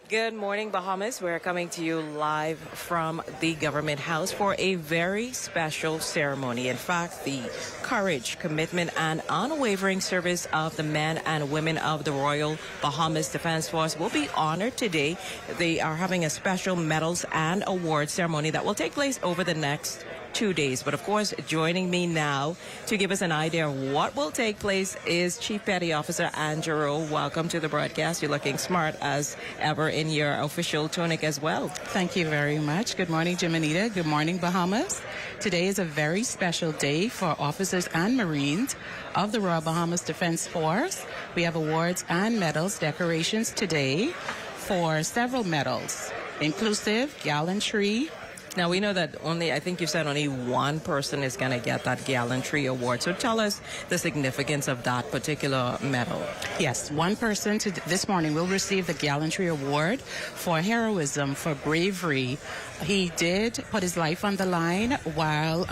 Good morning, Bahamas. We're coming to you live from the Government House for a very special ceremony. In fact, the courage, commitment, and unwavering service of the men and women of the Royal Bahamas Defense Force will be honored today. They are having a special medals and awards ceremony that will take place over the next 2 days. But of course, joining me now to give us an idea of what will take place is Chief Petty Officer Andrew. Welcome to the broadcast. You're looking smart as ever in your official tunic as well. Thank you very much. Good morning, Jimenita. Good morning, Bahamas. Today is a very special day for officers and Marines of the Royal Bahamas Defense Force. We have awards and medals, decorations today for several medals, inclusive gallantry. Now, we know that I think you said only one person is going to get that gallantry award. So tell us the significance of that particular medal. Yes, one person this morning will receive the gallantry award for heroism, for bravery. He did put his life on the line while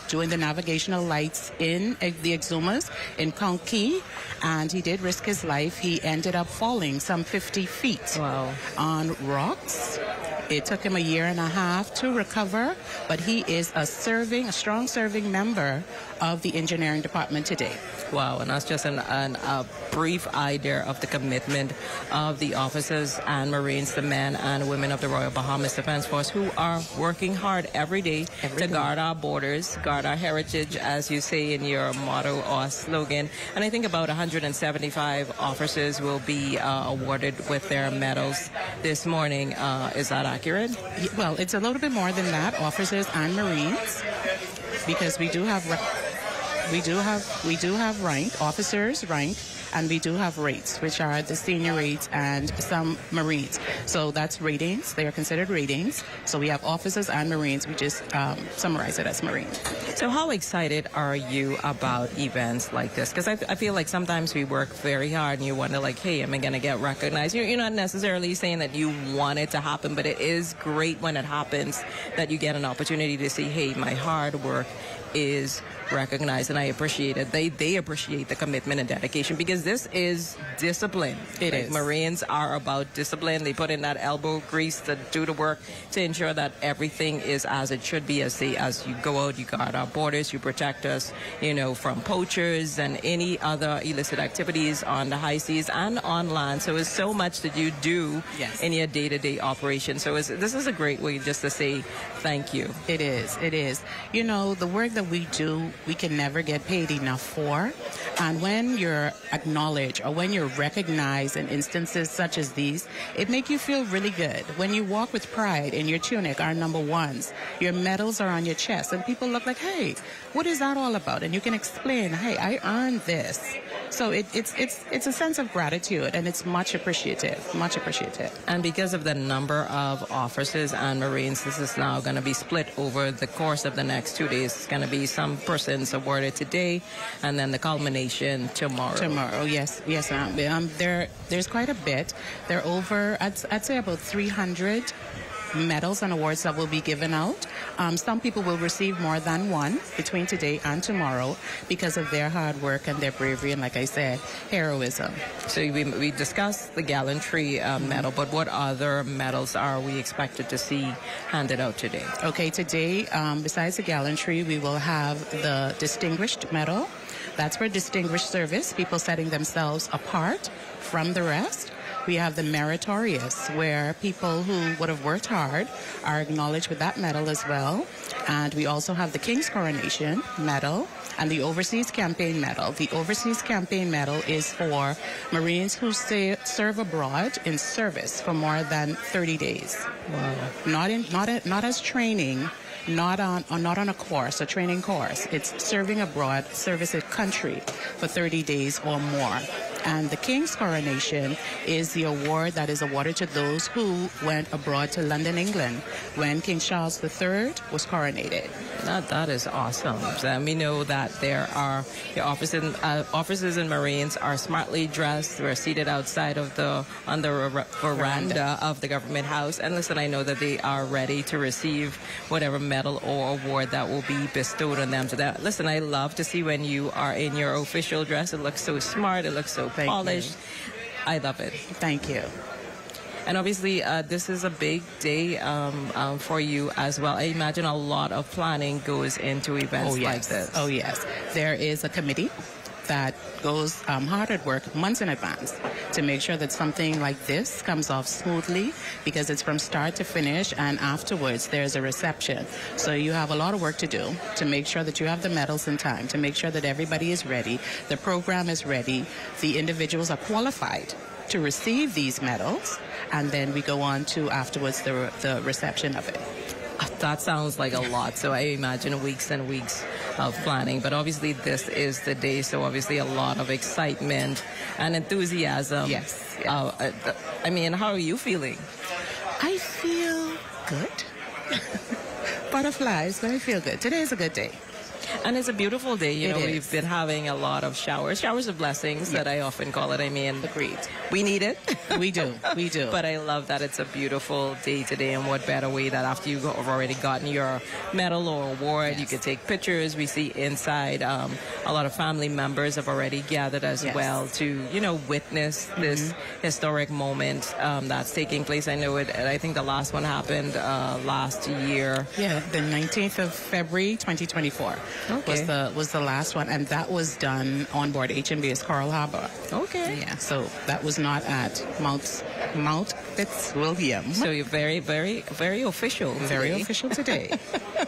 doing the navigational lights in the Exumas in Cont, and he did risk his life. He ended up falling some 50 feet on rocks. It took him a year and a half to recover, but he is a strong serving member of the engineering department today. Wow, and that's just a brief idea of the commitment of the officers and Marines, the men and women of the Royal Bahamas Defense Force, who are working hard every day to guard our borders, guard our heritage, as you say in your motto or slogan. And I think about 175 officers will be awarded with their medals this morning. Is that accurate? Well, it's a little bit more than that, officers and Marines, because we do have rank, officers rank, and we do have rates, which are the senior rates and some Marines. So that's ratings. They are considered ratings. So we have officers and Marines. We just summarize it as Marines. So how excited are you about events like this? Because I feel like sometimes we work very hard and you wonder like, hey, am I going to get recognized? You're not necessarily saying that you want it to happen, but it is great when it happens that you get an opportunity to see, hey, my hard work is recognized, and I appreciate it. They appreciate the commitment and dedication, because this is discipline. It is. Marines are about discipline. They put in that elbow grease to do the work to ensure that everything is as it should be. As you go out, you guard our borders, you protect us, from poachers and any other illicit activities on the high seas and on land. So it's so much that you do in your day-to-day operation. So this is a great way just to say thank you. It is. It is. The work that we do, we can never get paid enough for. And when you're acknowledged or when you're recognized in instances such as these, it makes you feel really good. When you walk with pride in your tunic, our number ones, your medals are on your chest, and people look like, hey, what is that all about? And you can explain, hey, I earned this. So it's a sense of gratitude, and it's much appreciative, much appreciative. And because of the number of officers and Marines, this is now going to be split over the course of the next 2 days. It's going to be some persons awarded today, and then the culmination tomorrow. Tomorrow, yes. There's quite a bit. There are over, I'd say about 300 medals and awards that will be given out. Some people will receive more than one between today and tomorrow because of their hard work and their bravery and, like I said, heroism. So we discussed the gallantry medal, but what other medals are we expected to see handed out today? Okay, today, besides the gallantry, we will have the distinguished medal. That's for distinguished service, people setting themselves apart from the rest. We have the Meritorious, where people who would have worked hard are acknowledged with that medal as well. And we also have the King's Coronation medal and the Overseas Campaign medal. The Overseas Campaign medal is for Marines who serve abroad in service for more than 30 days. Wow. Not as training, not on a course, a training course. It's serving abroad, service a country for 30 days or more. And the King's Coronation is the award that is awarded to those who went abroad to London, England, when King Charles III was coronated. That is awesome. And we know that there are officers and Marines are smartly dressed. We're seated outside of on the veranda of the Government House. And listen, I know that they are ready to receive whatever medal or award that will be bestowed on them. Listen, I love to see when you are in your official dress. It looks so smart. It looks so polished. I love it. Thank you. And obviously, this is a big day for you as well. I imagine a lot of planning goes into events like this. Oh, yes. There is a committee that goes hard at work months in advance to make sure that something like this comes off smoothly, because it's from start to finish, and afterwards there's a reception. So you have a lot of work to do to make sure that you have the medals in time, to make sure that everybody is ready, the program is ready, the individuals are qualified to receive these medals, and then we go on to afterwards the reception of it. That sounds like a lot. So I imagine weeks and weeks of planning. But obviously this is the day, so obviously a lot of excitement and enthusiasm. Yes. I mean, how are you feeling? I feel good. Butterflies, but I feel good. Today is a good day. And it's a beautiful day. You know, is. we've been having a lot of showers of blessings that I often call it. I mean, Agreed. We need it. We do. But I love that it's a beautiful day today, and what better way that after you've already gotten your medal or award, you could take pictures. We see inside a lot of family members have already gathered as well to, you know, witness this historic moment that's taking place. I know it. I think the last one happened last year. Yeah, the 19th of February, 2024 was the last one, and that was done on board HMBS Coral Harbor. Okay. Yeah, so that was not at Mount Fitzwilliam. So you're very, very, very official. Very official today.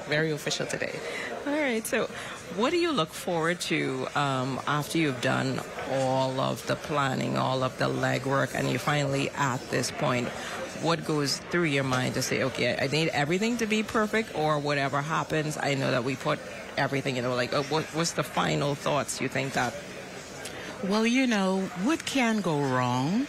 Very official today. All right. So what do you look forward to after you've done all of the planning, all of the legwork, and you're finally at this point? What goes through your mind to say, okay, I need everything to be perfect, or whatever happens, I know that we put everything, you know, like what's the final thoughts you think that? Well, you know, what can go wrong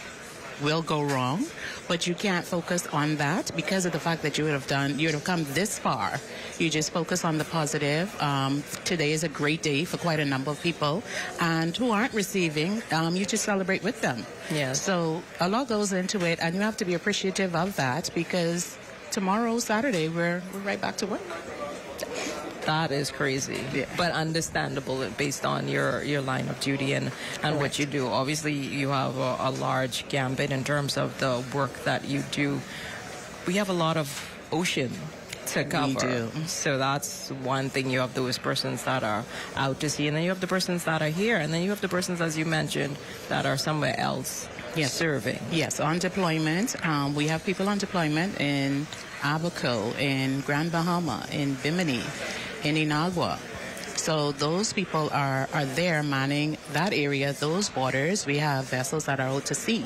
will go wrong, but you can't focus on that because of the fact that you would have come this far. You just focus on the positive. Today is a great day for quite a number of people, and who aren't receiving, you just celebrate with them. Yeah. So a lot goes into it, and you have to be appreciative of that, because tomorrow, Saturday, we're right back to work. That is crazy, but understandable based on your line of duty and what you do. Obviously, you have a large gambit in terms of the work that you do. We have a lot of ocean to cover. We do. So that's one thing. You have those persons that are out to sea, and then you have the persons that are here, and then you have the persons, as you mentioned, that are somewhere else serving. Yes, on deployment. We have people on deployment in Abaco, in Grand Bahama, in Bimini, in Inagua. So those people are there manning that area, those waters. We have vessels that are out to sea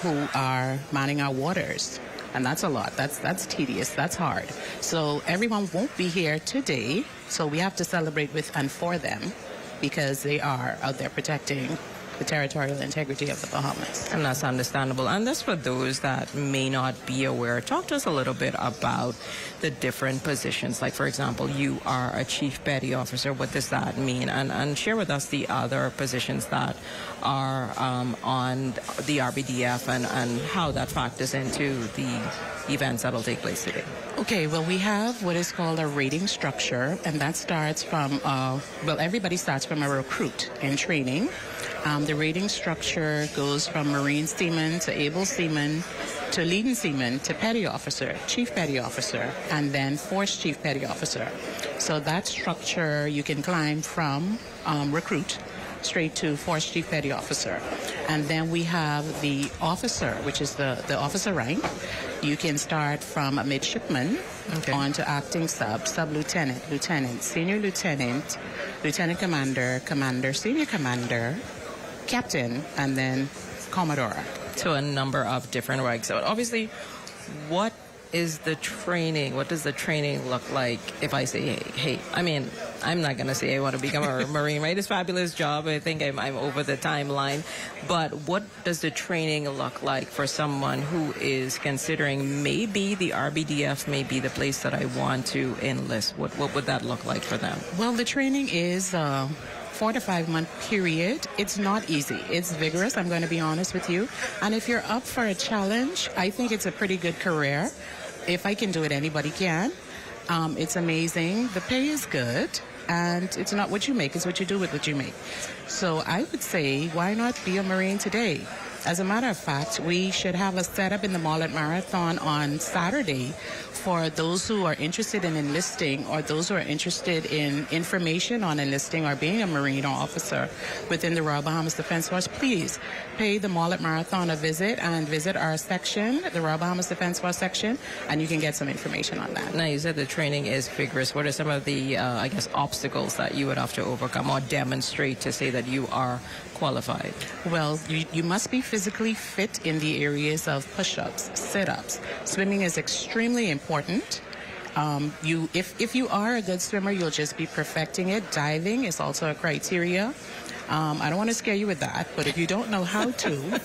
who are manning our waters. And that's a lot. That's tedious. That's hard. So everyone won't be here today. So we have to celebrate with and for them, because they are out there protecting the territorial integrity of the Bahamas. And that's understandable. And that's for those that may not be aware. Talk to us a little bit about the different positions. Like, for example, you are a Chief Petty Officer. What does that mean? And share with us the other positions that are on the RBDF and how that factors into the events that will take place today. Okay, well, we have what is called a rating structure, and that starts from, everybody starts from a recruit in training. The rating structure goes from Marine Seaman to Able Seaman to Leading Seaman to Petty Officer, Chief Petty Officer, and then Force Chief Petty Officer. So that structure you can climb from recruit straight to Force Chief Petty Officer. And then we have the officer, which is the officer rank. You can start from a midshipman on to acting sub-lieutenant, lieutenant, senior lieutenant, lieutenant commander, commander, senior commander, captain, and then commodore. To a number of different ranks. So obviously, what is the training? What does the training look like if I say, hey, I mean, I'm not going to say I want to become a Marine, right? It's a fabulous job. I think I'm over the timeline. But what does the training look like for someone who is considering maybe the RBDF may be the place that I want to enlist? What would that look like for them? Well, the training is 4 to 5 month period. It's not easy. It's vigorous, I'm going to be honest with you. And if you're up for a challenge, I think it's a pretty good career. If I can do it, anybody can. It's amazing. The pay is good. And it's not what you make, it's what you do with what you make. So I would say, why not be a Marine today? As a matter of fact, we should have a setup in the Mullet Marathon on Saturday for those who are interested in enlisting or those who are interested in information on enlisting or being a Marine officer within the Royal Bahamas Defense Force. Please pay the Mullet Marathon a visit and visit our section, the Royal Bahamas Defense Force section, and you can get some information on that. Now, you said the training is vigorous. What are some of the, obstacles that you would have to overcome or demonstrate to say that you are qualified? Well, you must be physically fit in the areas of push-ups, sit-ups. Swimming is extremely important. If you are a good swimmer, you'll just be perfecting it. Diving is also a criteria. I don't want to scare you with that, but if you don't know how to,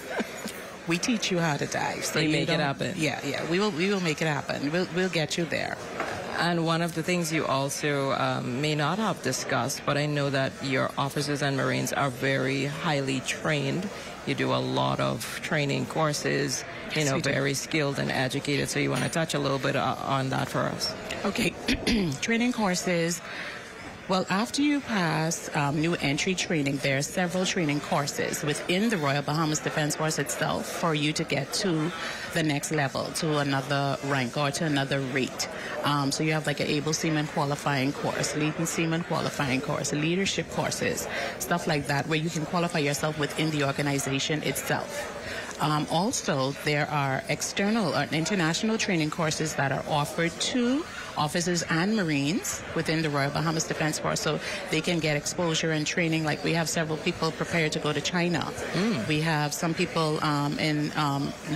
we teach you how to dive. So you make it happen. Yeah, we will make it happen. We'll get you there. And one of the things you also may not have discussed, but I know that your officers and Marines are very highly trained. You do a lot of training courses, very skilled and educated. So you want to touch a little bit on that for us? Okay. Training courses. Well, after you pass new entry training, there are several training courses within the Royal Bahamas Defense Force itself for you to get to the next level, to another rank or to another rate. So you have like an able seaman qualifying course, leading seaman qualifying course, leadership courses, stuff like that, where you can qualify yourself within the organization itself. Also, there are external or international training courses that are offered to officers and Marines within the Royal Bahamas Defense Force, so they can get exposure and training. Like we have several people prepared to go to China. We have some people in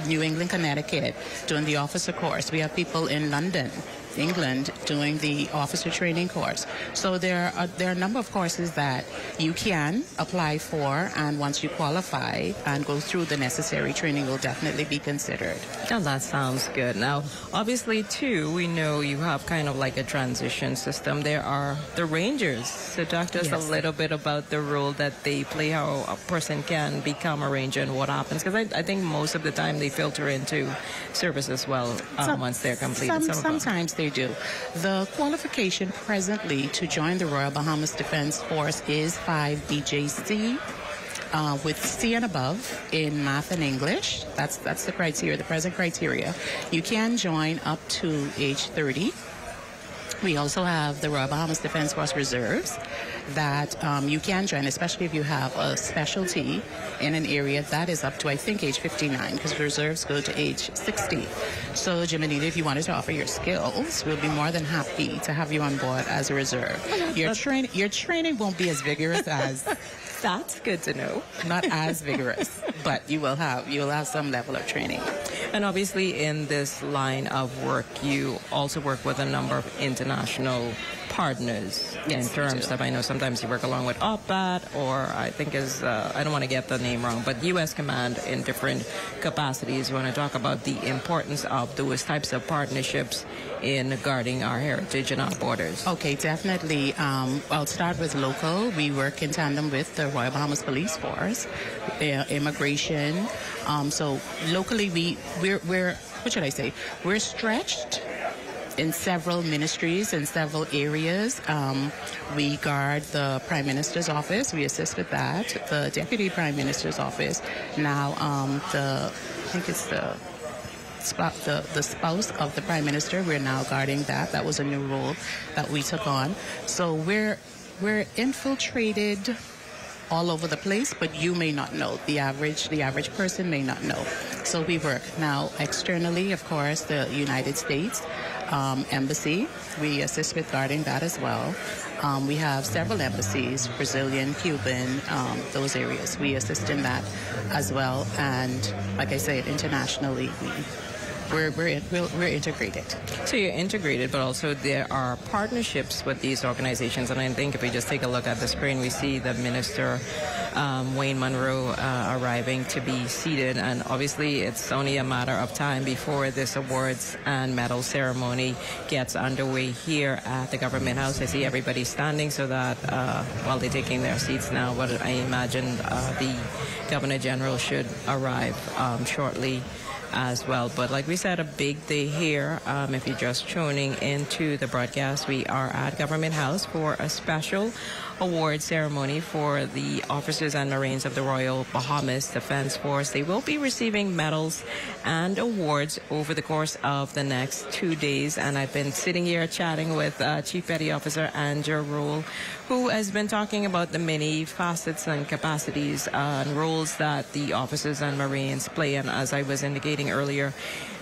New England, Connecticut doing the officer course. We have people in London, England, doing the officer training course. So there are a number of courses that you can apply for, and once you qualify and go through the necessary training, will definitely be considered. Oh, that sounds good. Now, obviously, too, we know you have kind of like a transition system. There are the Rangers. So talk to us a little bit about the role that they play, how a person can become a Ranger and what happens. Because I think most of the time they filter into service as well once they're completed. Sometimes they do. The qualification presently to join the Royal Bahamas Defense Force is 5 BJC. With C and above in math and English. That's the criteria, the present criteria. You can join up to age 30. We also have the Royal Bahamas Defense Force Reserves that you can join, especially if you have a specialty in an area that is up to, I think, age 59, because reserves go to age 60. So, Jiminita, if you wanted to offer your skills, we'll be more than happy to have you on board as a reserve. Your training won't be as vigorous as... That's good to know. Not as vigorous, but you will have some level of training. And obviously in this line of work, you also work with a number of international partners in terms of, I know sometimes you work along with OPAT, or I think I don't want to get the name wrong, but U.S. Command in different capacities. You want to talk about the importance of those types of partnerships in guarding our heritage and our borders. Okay, definitely. I'll start with local. We work in tandem with the Royal Bahamas Police Force, immigration. So locally, we're what should I say? We're stretched in several ministries, in several areas. We guard the Prime Minister's office. We assist with that. The Deputy Prime Minister's office. Now, I think it's the spouse of the Prime Minister. We're now guarding that. That was a new role that we took on. So we're infiltrated all over the place, but you may not know. The average person may not know. So we work now externally, of course, the United States Embassy. We assist with guarding that as well. We have several embassies, Brazilian, Cuban, those areas. We assist in that as well. And like I said, internationally, we're integrated. So you're integrated, but also there are partnerships with these organizations. And I think if we just take a look at the screen, we see the Minister, Wayne Monroe, arriving to be seated. And obviously, it's only a matter of time before this awards and medal ceremony gets underway here at the Government House. I see everybody standing so that while they're taking their seats now, but I imagine the Governor General should arrive shortly as well. But like we said, a big day here. If you're just tuning into the broadcast, we are at Government House for a special award ceremony for the officers and Marines of the Royal Bahamas Defense Force. They will be receiving medals and awards over the course of the next 2 days. And I've been sitting here chatting with Chief Petty Officer Andrew Rule, who has been talking about the many facets and capacities and roles that the officers and Marines play. And as I was indicating earlier,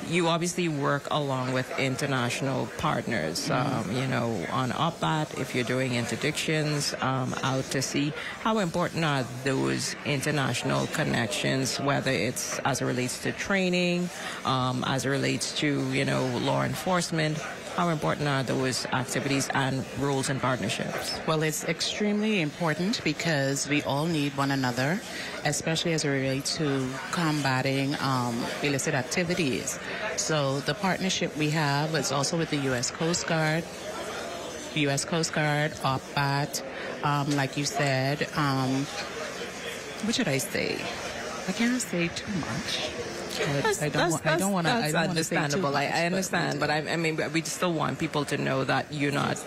you obviously work along with international partners, you know, on OPAT, if you're doing interdictions, out to sea. How important are those international connections, whether it's as it relates to training, as it relates to, you know, law enforcement? How important are those activities and roles and partnerships? Well, it's extremely important because we all need one another, especially as it relates to combating illicit activities. So the partnership we have is also with the U.S. Coast Guard, OPAT, like you said. What should I say? I can't say too much. I don't want to. That's understandable. I understand, but I mean, we still want people to know that you're not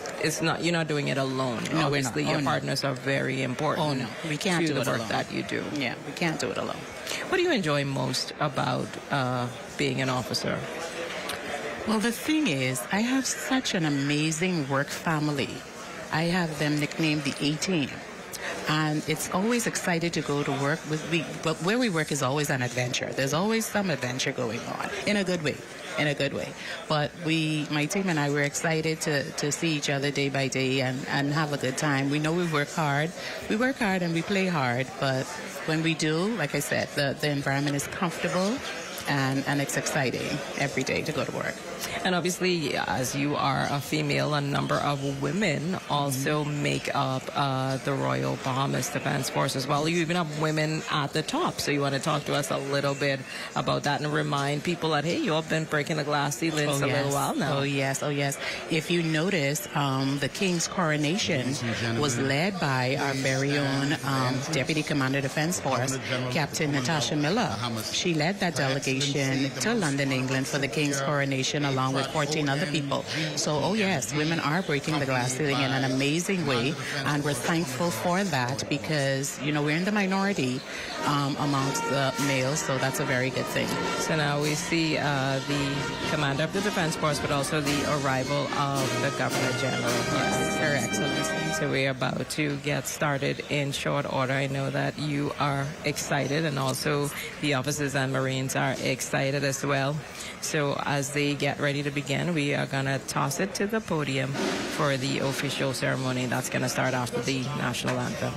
doing it alone. No, obviously, we're not. Your partners are very important. Oh no, we can't to do the it work alone. that you do. Yeah, we can't do it alone. What do you enjoy most about being an officer? Well, the thing is, I have such an amazing work family. I have them nicknamed the A-Team. And it's always excited to go to work. But where we work is always an adventure. There's always some adventure going on, in a good way. But my team and I, we're excited to see each other day by day and have a good time. We know we work hard. We work hard and we play hard. But when we do, like I said, the environment is comfortable and it's exciting every day to go to work. And obviously, as you are a female, a number of women also make up the Royal Bahamas Defense Force as well. You even have women at the top. So you want to talk to us a little bit about that and remind people that, hey, you've been breaking the glass ceilings a little while now. Oh, yes. If you notice, the King's Coronation was led by our very own Deputy Commander Defense Force, Captain Natasha Miller. She led that delegation to London, England for the King's Coronation along with 14 other people. So, oh yes, women are breaking the glass ceiling in an amazing way, and we're thankful for that because, you know, we're in the minority amongst the males, so that's a very good thing. So now we see the Commander of the Defense Force, but also the arrival of the Governor General. Yes, Her Excellency. So we're about to get started in short order. I know that you are excited, and also the officers and Marines are excited as well. So as they get ready to begin, we are going to toss it to the podium for the official ceremony. That's going to start after the national anthem.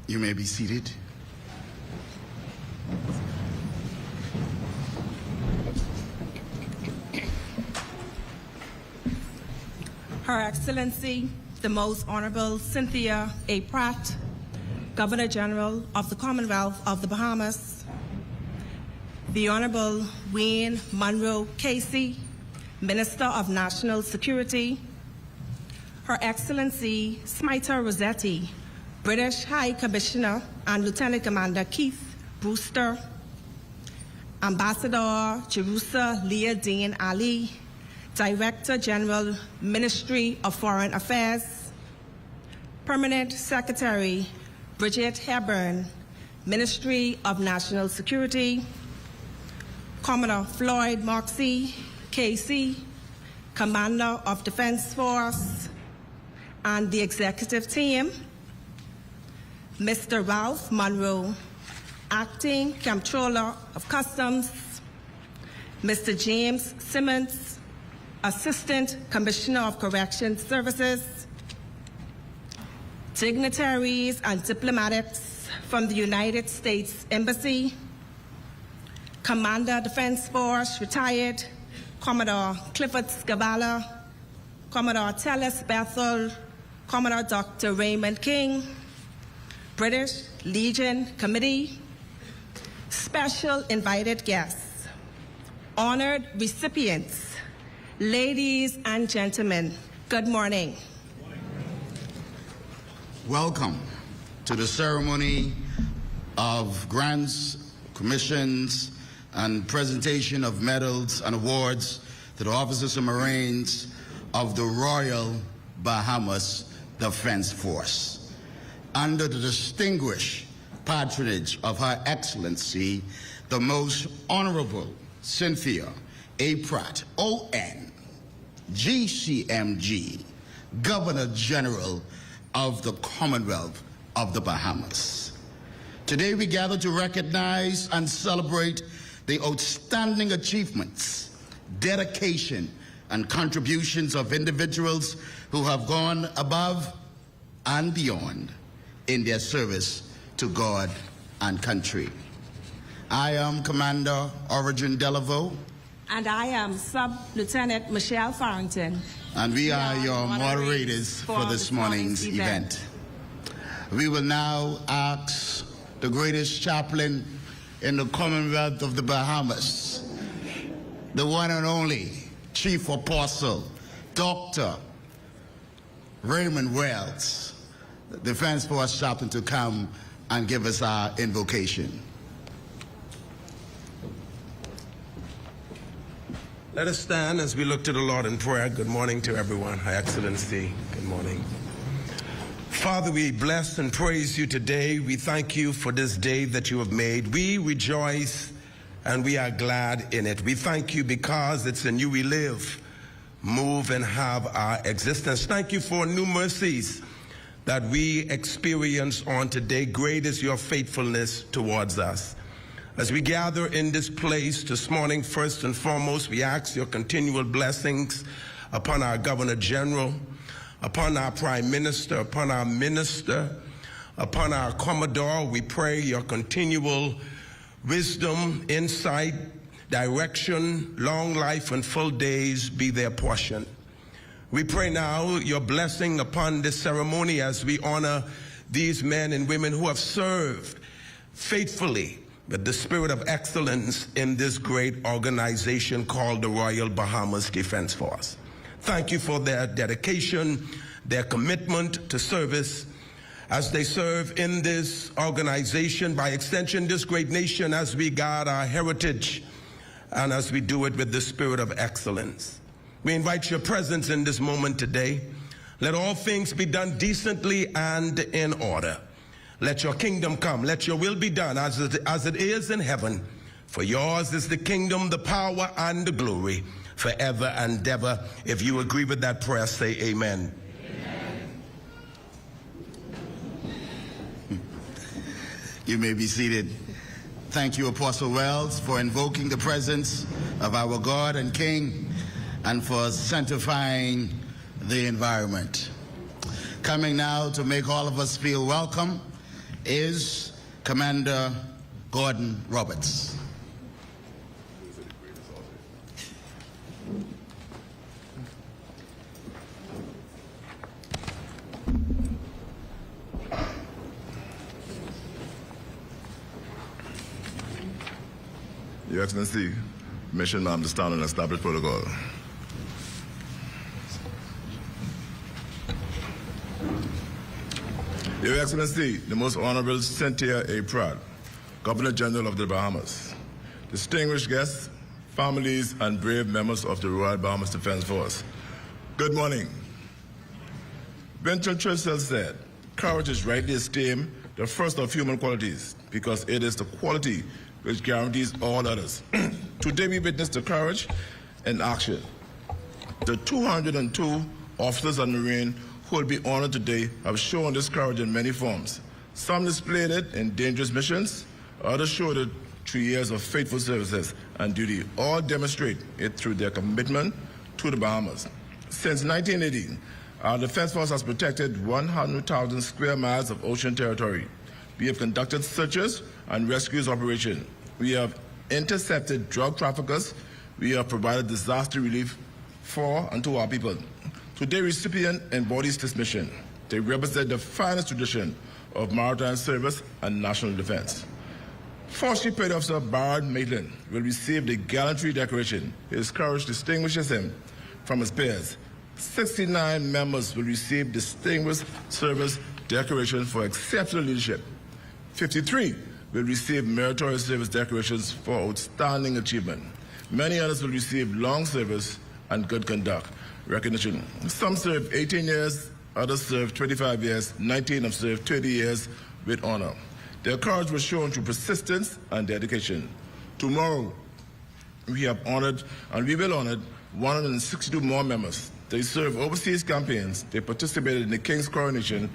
You may be seated. Her Excellency, the Most Honorable Cynthia A. Pratt, Governor General of the Commonwealth of the Bahamas, the Honorable Wayne Monroe Casey, Minister of National Security, Her Excellency Smita Rossetti, British High Commissioner and Lieutenant Commander Keith Brewster, Ambassador Jerusa Leah Dean Ali, Director General, Ministry of Foreign Affairs, Permanent Secretary, Bridget Hepburn, Ministry of National Security, Commodore Floyd Moxie, KC, Commander of Defense Force, and the executive team, Mr. Ralph Monroe, Acting Comptroller of Customs, Mr. James Simmons, Assistant Commissioner of Corrections Services, dignitaries and diplomatics from the United States Embassy, Commander Defense Force, retired Commodore Clifford Scavala, Commodore Tellis Bethel, Commodore Dr. Raymond King, British Legion Committee, special invited guests, honored recipients, ladies and gentlemen, good morning. Welcome to the ceremony of grants, commissions, and presentation of medals and awards to the officers and Marines of the Royal Bahamas Defense Force. Under the distinguished patronage of Her Excellency, the Most Honorable Cynthia A. Pratt, ON, GCMG, Governor General of the Commonwealth of the Bahamas. Today we gather to recognize and celebrate the outstanding achievements, dedication, and contributions of individuals who have gone above and beyond in their service to God and country. I am Commander Origin Delaveau. And I am Sub-Lieutenant Michelle Farrington. And we are your moderators for this morning's event. We will now ask the greatest chaplain in the Commonwealth of the Bahamas, the one and only Chief Apostle, Dr. Raymond Wells, the Defense Force Chaplain, to come and give us our invocation. Let us stand as we look to the Lord in prayer. Good morning to everyone. Her Excellency, good morning. Father, we bless and praise you today. We thank you for this day that you have made. We rejoice and we are glad in it. We thank you because it's in you we live, move, and have our existence. Thank you for new mercies that we experience on today. Great is your faithfulness towards us. As we gather in this place this morning, first and foremost, we ask your continual blessings upon our Governor General, upon our Prime Minister, upon our Minister, upon our Commodore. We pray your continual wisdom, insight, direction, long life, and full days be their portion. We pray now your blessing upon this ceremony as we honor these men and women who have served faithfully with the spirit of excellence in this great organization called the Royal Bahamas Defense Force. Thank you for their dedication, their commitment to service as they serve in this organization, by extension this great nation, as we guard our heritage and as we do it with the spirit of excellence. We invite your presence in this moment today. Let all things be done decently and in order. Let your kingdom come. Let your will be done as it is in heaven. For yours is the kingdom, the power, and the glory forever and ever. If you agree with that prayer, say amen. Amen. You may be seated. Thank you, Apostle Wells, for invoking the presence of our God and King and for sanctifying the environment. Coming now to make all of us feel welcome is Commander Gordon Roberts. Your Excellency, permission to understand and establish protocol. Your Excellency, the Most Honorable Cynthia A. Pratt, Governor General of the Bahamas, distinguished guests, families, and brave members of the Royal Bahamas Defense Force, good morning. Vincent Churchill said, courage is rightly esteemed the first of human qualities, because it is the quality which guarantees all others. Today we witness the courage and action. The 202 officers and Marines who will be honored today have shown this courage in many forms. Some displayed it in dangerous missions, others showed it through years of faithful services and duty. All demonstrate it through their commitment to the Bahamas. Since 1980, our Defense Force has protected 100,000 square miles of ocean territory. We have conducted searches and rescues operations. We have intercepted drug traffickers. We have provided disaster relief for and to our people. Today, recipient embodies this mission. They represent the finest tradition of maritime service and national defense. First Chief Petty Officer Byron Maitland will receive the Gallantry Decoration. His courage distinguishes him from his peers. 69 members will receive Distinguished Service Decorations for exceptional leadership. 53 will receive Meritorious Service Decorations for outstanding achievement. Many others will receive long service and good conduct recognition. Some served 18 years, others served 25 years, 19 have served 30 years with honor. Their courage was shown through persistence and dedication. Tomorrow, we have honored and we will honor 162 more members. They serve overseas campaigns. They participated in the King's Coronation.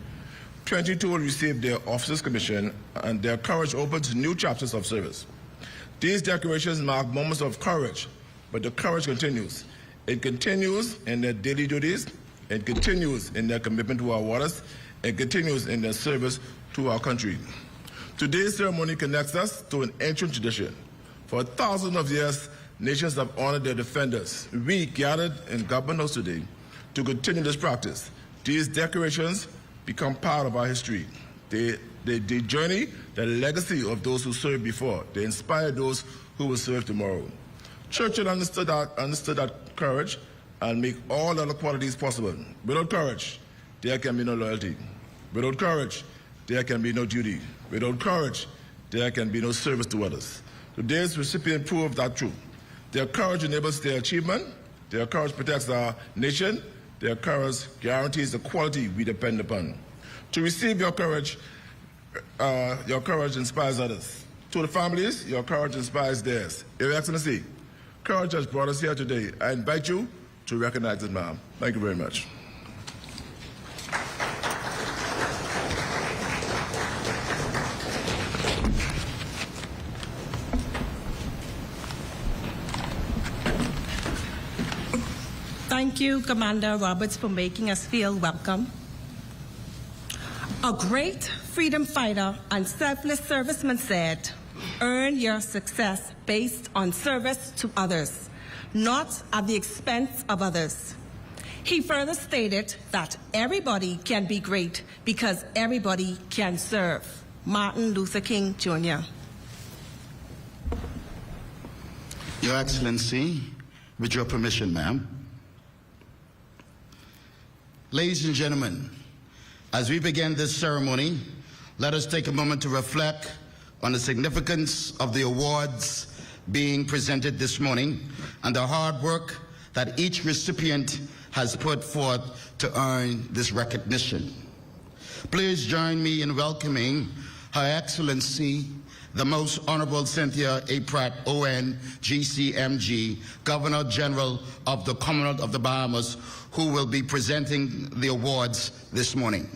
22 will receive their officer's commission, and their courage opens new chapters of service. These decorations mark moments of courage, but the courage continues. It continues in their daily duties. It continues in their commitment to our waters. It continues in their service to our country. Today's ceremony connects us to an ancient tradition. For thousands of years, nations have honored their defenders. We gathered in Government House today to continue this practice. These decorations become part of our history. They journey the legacy of those who served before. They inspire those who will serve tomorrow. Churchill understood that courage and make all other qualities possible. Without courage, there can be no loyalty. Without courage, there can be no duty. Without courage, there can be no service to others. Today's recipient proved that true. Their courage enables their achievement. Their courage protects our nation. Their courage guarantees the quality we depend upon. To receive your courage inspires others. To the families, your courage inspires theirs. Your Excellency, courage has brought us here today. I invite you to recognize it, ma'am. Thank you very much. Thank you, Commander Roberts, for making us feel welcome. A great freedom fighter and selfless serviceman said, "Earn your success based on service to others, not at the expense of others." He further stated that everybody can be great because everybody can serve. Martin Luther King, Jr. Your Excellency, with your permission, ma'am. Ladies and gentlemen, as we begin this ceremony, let us take a moment to reflect on the significance of the awards being presented this morning and the hard work that each recipient has put forth to earn this recognition. Please join me in welcoming Her Excellency, the Most Honorable Cynthia A. Pratt, ON, GCMG, Governor General of the Commonwealth of the Bahamas, who will be presenting the awards this morning.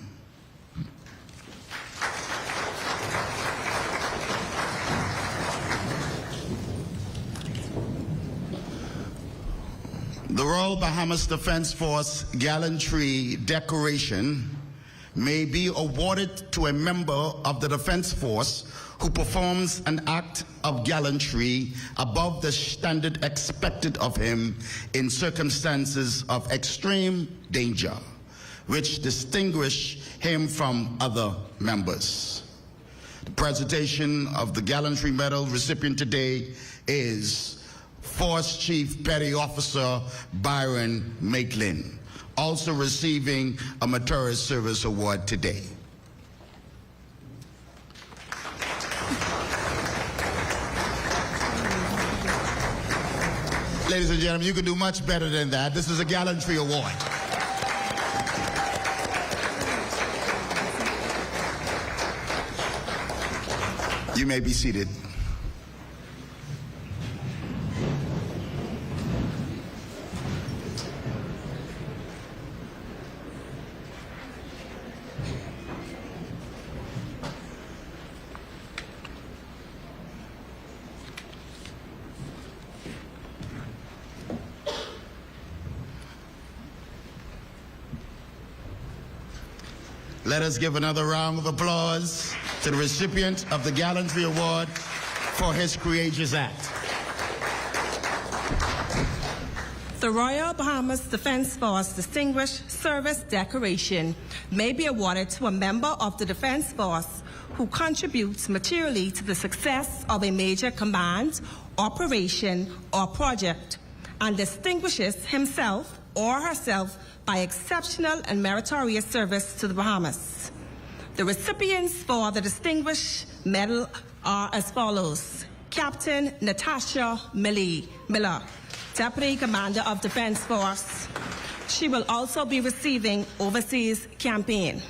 The Royal Bahamas Defense Force Gallantry Decoration may be awarded to a member of the Defense Force who performs an act of gallantry above the standard expected of him in circumstances of extreme danger, which distinguish him from other members. The presentation of the Gallantry Medal recipient today is Force Chief Petty Officer Byron Maitland, also receiving a Meritorious Service Award today. Ladies and gentlemen, you can do much better than that. This is a Gallantry Award. You may be seated. Let us give another round of applause to the recipient of the Gallantry Award for his courageous act. The Royal Bahamas Defense Force Distinguished Service Decoration may be awarded to a member of the Defense Force who contributes materially to the success of a major command, operation, or project, and distinguishes himself or herself by exceptional and meritorious service to the Bahamas. The recipients for the Distinguished Medal are as follows: Captain Natasha Miller, Deputy Commander of Defense Force. She will also be receiving Overseas Campaign.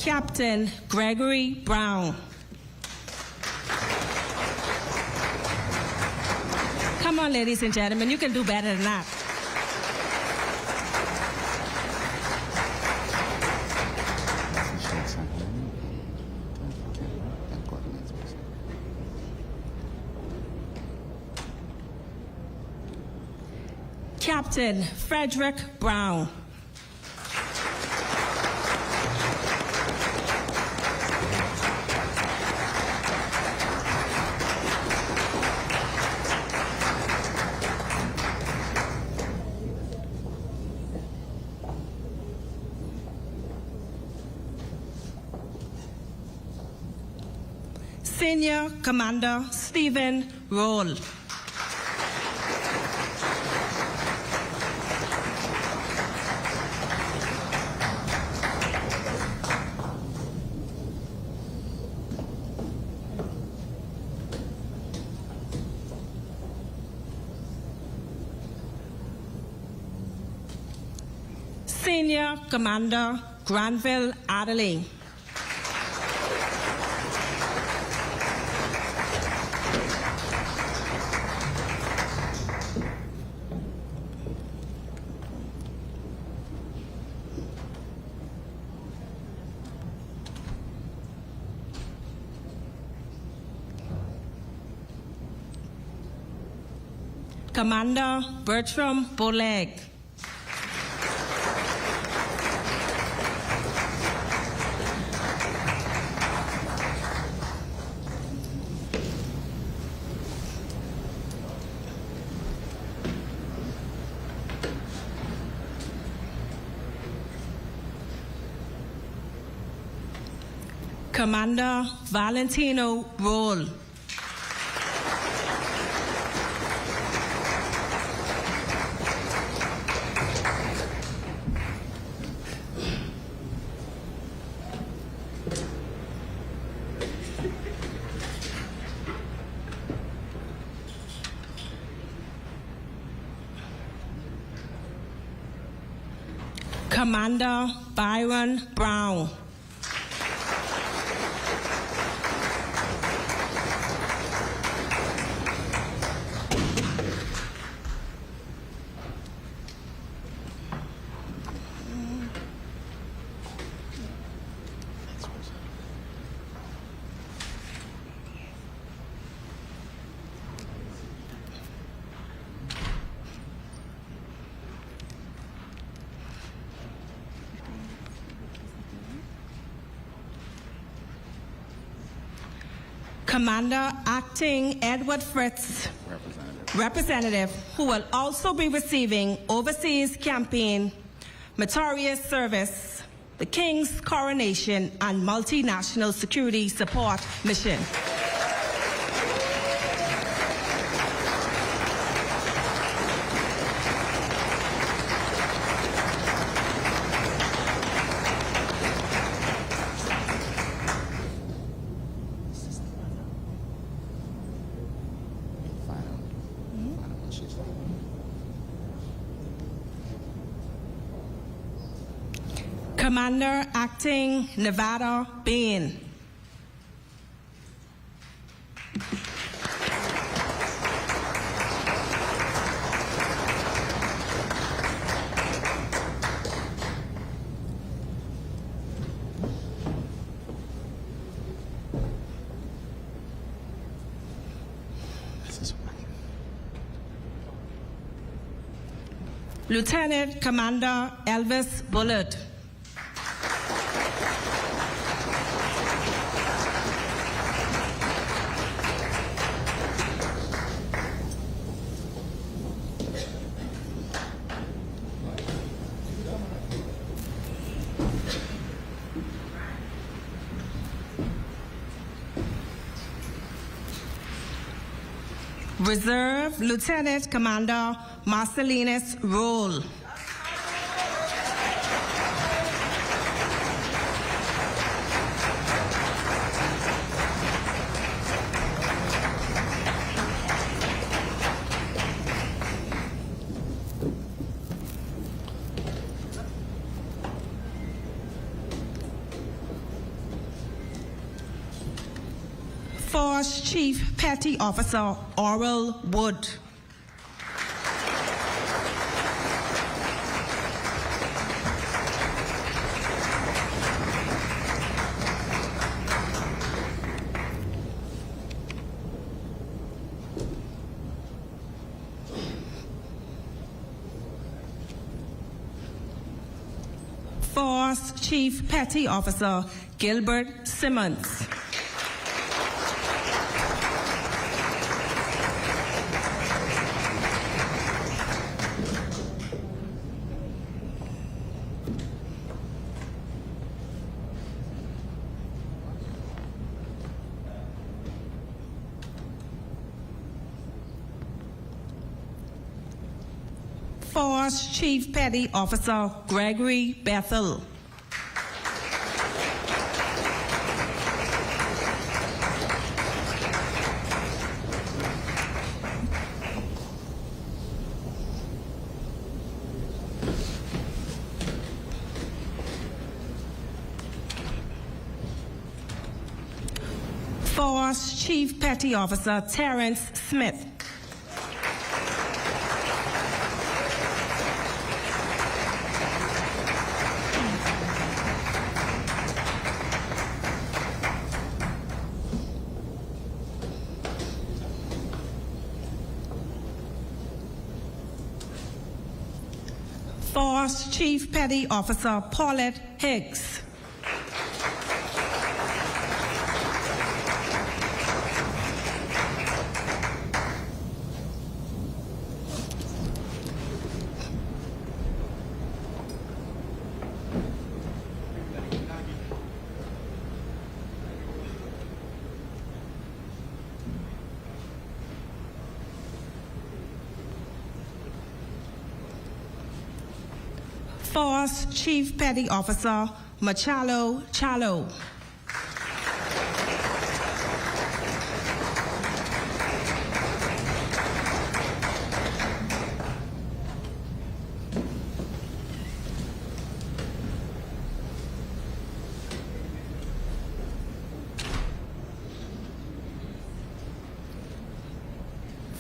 Captain Gregory Brown. Come on, ladies and gentlemen, you can do better than that. Captain Frederick Brown. Senior Commander Stephen Roll. Senior Commander Granville Adderley. Commander Bertram Boleg. Commander Valentino Roll. Commander Byron Brown. Commander Acting Edward Fritz, Representative, who will also be receiving Overseas Campaign, Meritorious Service, the King's Coronation, and Multinational Security Support Mission. Commander Acting Nevada Bain. Lieutenant Commander Elvis Bullard. Reserve Lieutenant Commander Marcelinus Roll. Force Chief Petty Officer Oral Wood. Force Chief Petty Officer Gilbert Simmons. Force Chief Petty Officer Gregory Bethel. Force Chief Petty Officer Terrence Smith. Force Chief Petty Officer Paulette Higgs. Force Chief Petty Officer Machalo Chalo.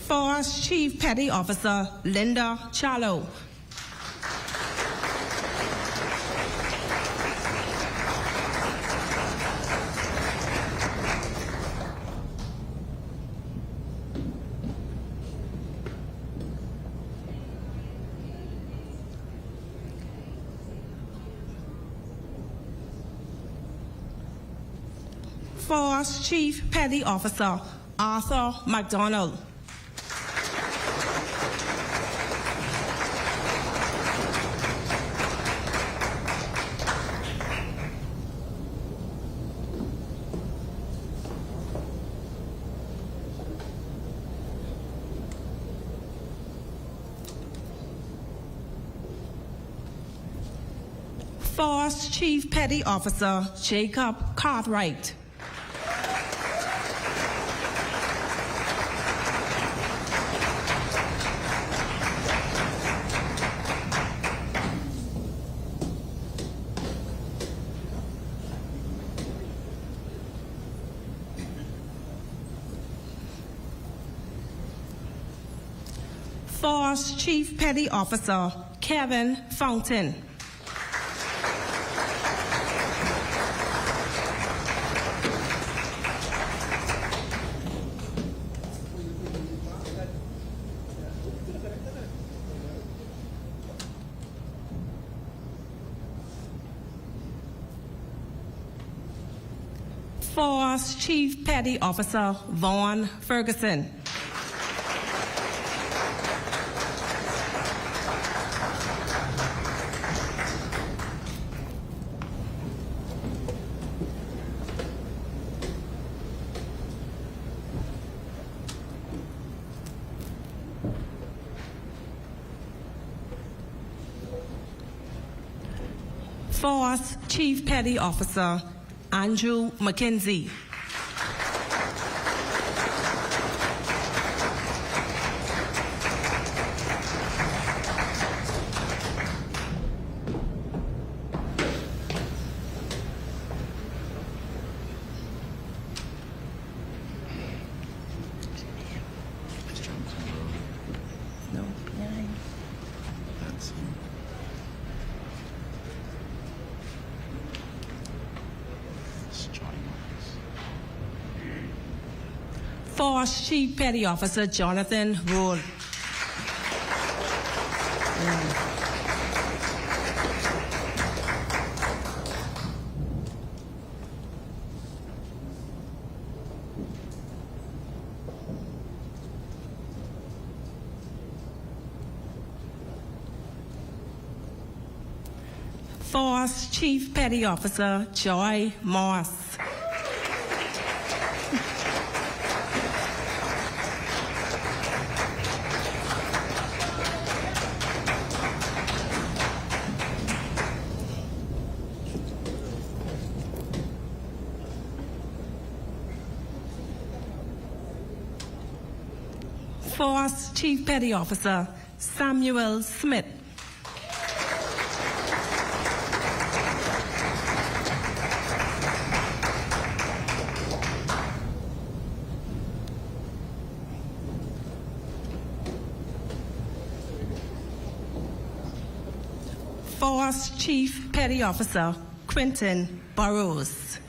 Force Chief Petty Officer Linda Chalo. Force Chief Petty Officer Arthur McDonald. Force Chief Petty Officer Jacob Cartwright. Force Chief Petty Officer Kevin Fountain. Force Chief Petty Officer Vaughn Ferguson. Force Chief Petty Officer Andrew McKenzie. Force Chief Petty Officer Jonathan Rule. Force Chief Petty Officer Joy Moss. Force Chief Petty Officer Samuel Smith. Force Chief Petty Officer Quentin Burrows.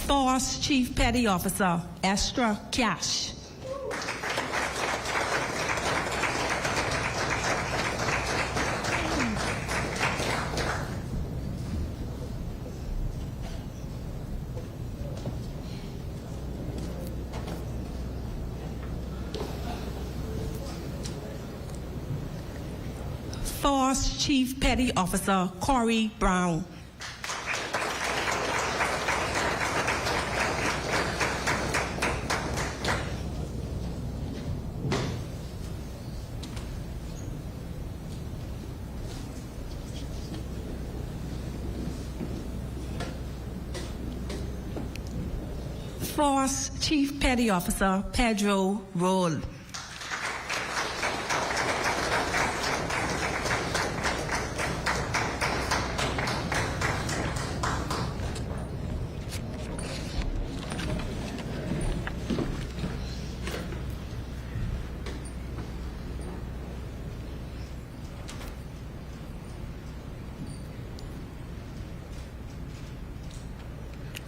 Force Chief Petty Officer Estra Cash. Force Chief Petty Officer Corey Brown. Force Chief Petty Officer Pedro Roll.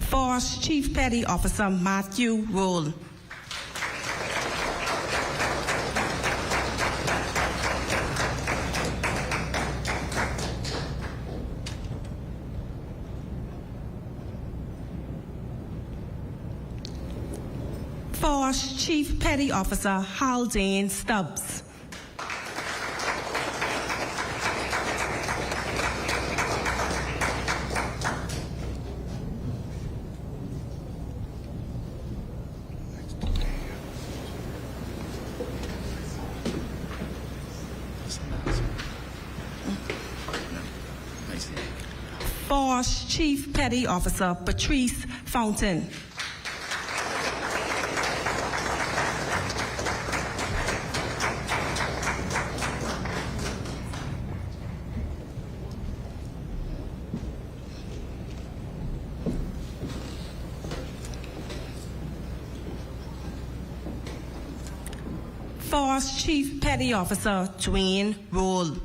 Force Chief Petty Officer Matthew Roll. Force Chief Petty Officer Haldane Stubbs. Force Chief Petty Officer Patrice Fountain. Force Chief Petty Officer Dwayne Roll.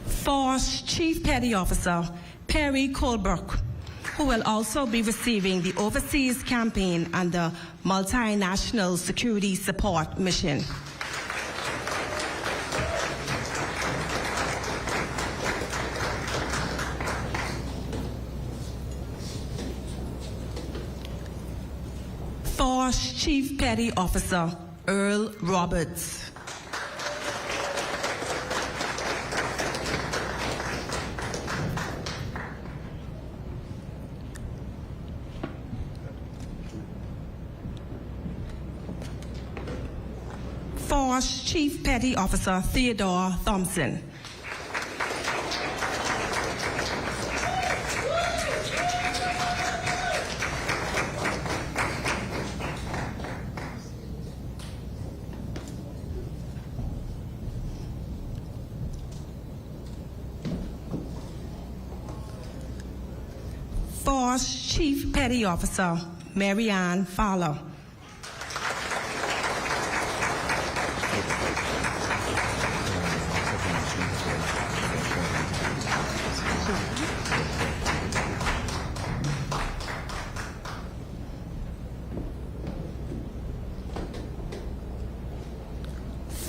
Force Chief Petty Officer Perry Colbrook, who will also be receiving the Overseas Campaign and the Multinational Security Support Mission. Force Chief Petty Officer Earl Roberts. Force Chief Petty Officer Theodore Thompson. Force Chief Petty Officer Marianne Fowler.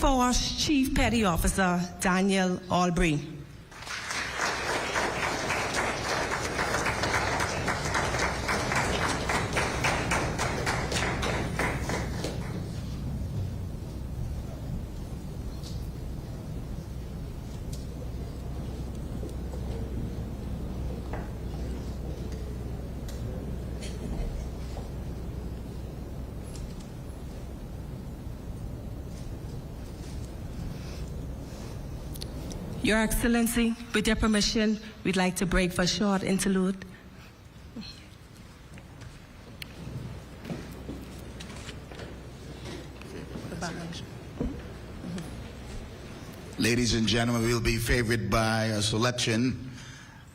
Force Chief Petty Officer Daniel Albury. Your Excellency, with your permission, we'd like to break for a short interlude. Ladies and gentlemen, we'll be favored by a selection.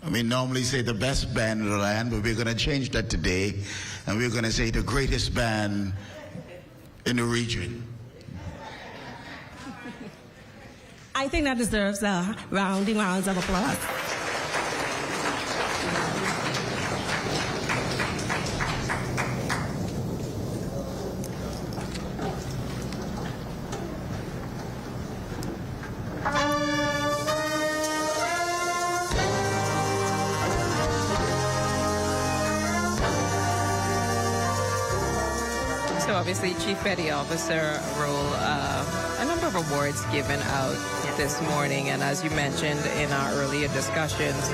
We normally say the best band in the land, but we're going to change that today, and we're going to say the greatest band in the region. I think that deserves a rounds of applause. So obviously, Chief Petty Officer role, a number of awards given out this morning, and as you mentioned in our earlier discussions,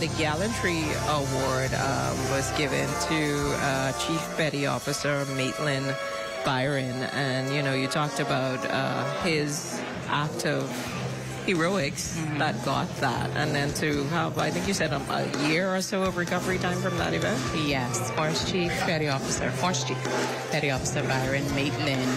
the Gallantry Award was given to Chief Petty Officer Maitland Byron, and you talked about his act of heroics that got that, and then to have, I think you said a year or so of recovery time from that event? Yes, Force Chief Petty Officer Byron Maitland.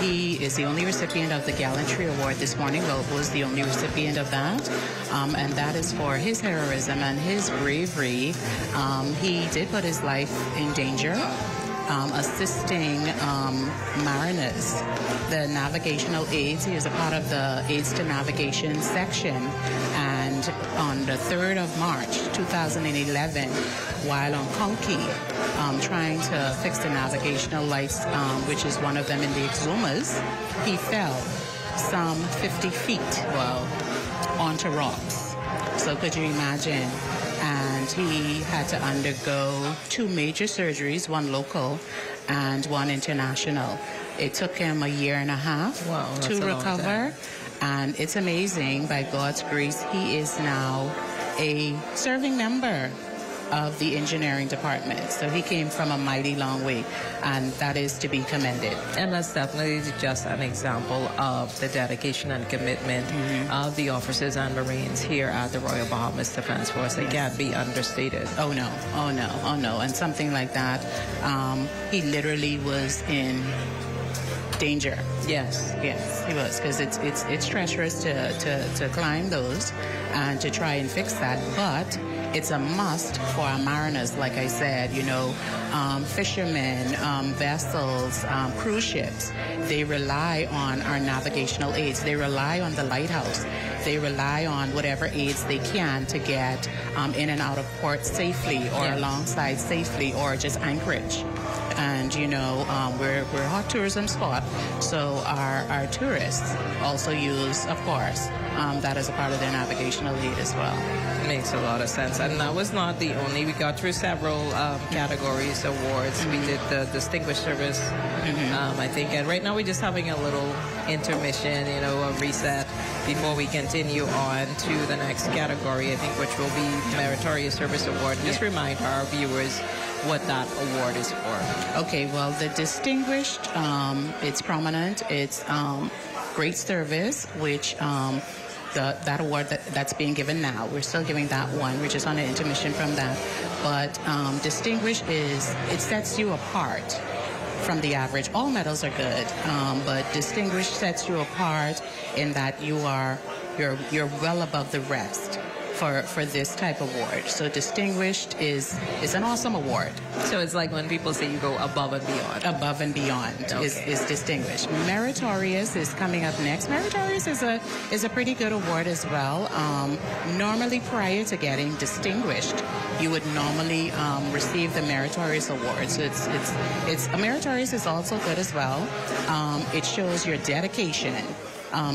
He is the only recipient of the Gallantry Award this morning. Well, was the only recipient of that, and that is for his heroism and his bravery. He did put his life in danger, assisting mariners, the navigational aids. He was a part of the Aids to Navigation section, and on the 3rd of March 2011, while on Conky, trying to fix the navigational lights, which is one of them in the Exumas, he fell some 50 feet onto rocks. So could you imagine? And he had to undergo 2 major surgeries, one local and one international. It took him a year and a half to recover, and it's amazing. By God's grace, he is now a serving member of the engineering department. So he came from a mighty long way, and that is to be commended. And that's definitely just an example of the dedication and commitment of the officers and Marines here at the Royal Bahamas Defense Force. It can't be understated. Oh no, oh no, oh no. And something like that, he literally was in danger. Yes. Yes, he was, because it's treacherous to climb those and to try and fix that, but it's a must for our mariners, like I said, you know, fishermen, vessels, cruise ships. They rely on our navigational aids. They rely on the lighthouse. They rely on whatever aids they can to get in and out of port safely, or alongside safely, or just anchorage. And, you know, we're a hot tourism spot, so our tourists also use, of course, that as a part of their navigational aid as well. Makes a lot of sense. And that was not the only. We got through several categories, awards. We did the Distinguished Service, I think. And right now we're just having a little intermission, you know, a reset before we continue on to the next category, I think, which will be Meritorious Service Award. Just remind our viewers what that award is for. Okay, well, the Distinguished, it's prominent. It's great service, which that award that's being given now. We're still giving that one. We're just on an intermission from that. But Distinguished it sets you apart from the average. All medals are good, but Distinguished sets you apart in that you're well above the rest for this type of award. So Distinguished is an awesome award. So it's like when people say you go above and beyond. Above and beyond is Distinguished. Meritorious is coming up next. Meritorious is a pretty good award as well. Normally, prior to getting Distinguished, you would normally receive the Meritorious Award. So it's Meritorious is also good as well. It shows your dedication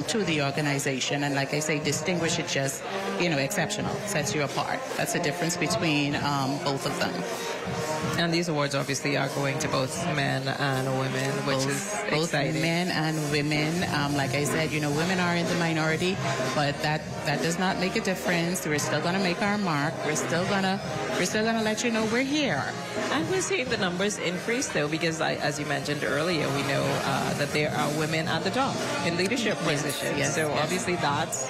to the organization, and like I say, Distinguished, it just, you know, exceptional, sets you apart. That's the difference between both of them. And these awards obviously are going to both men and women, which is both exciting. Men and women. Like I said, you know, women are in the minority, but that does not make a difference. We're still going to make our mark. We're still gonna let you know we're here. And we're seeing the numbers increase, though, because as you mentioned earlier, we know that there are women at the top in leadership positions. Yes, so obviously that's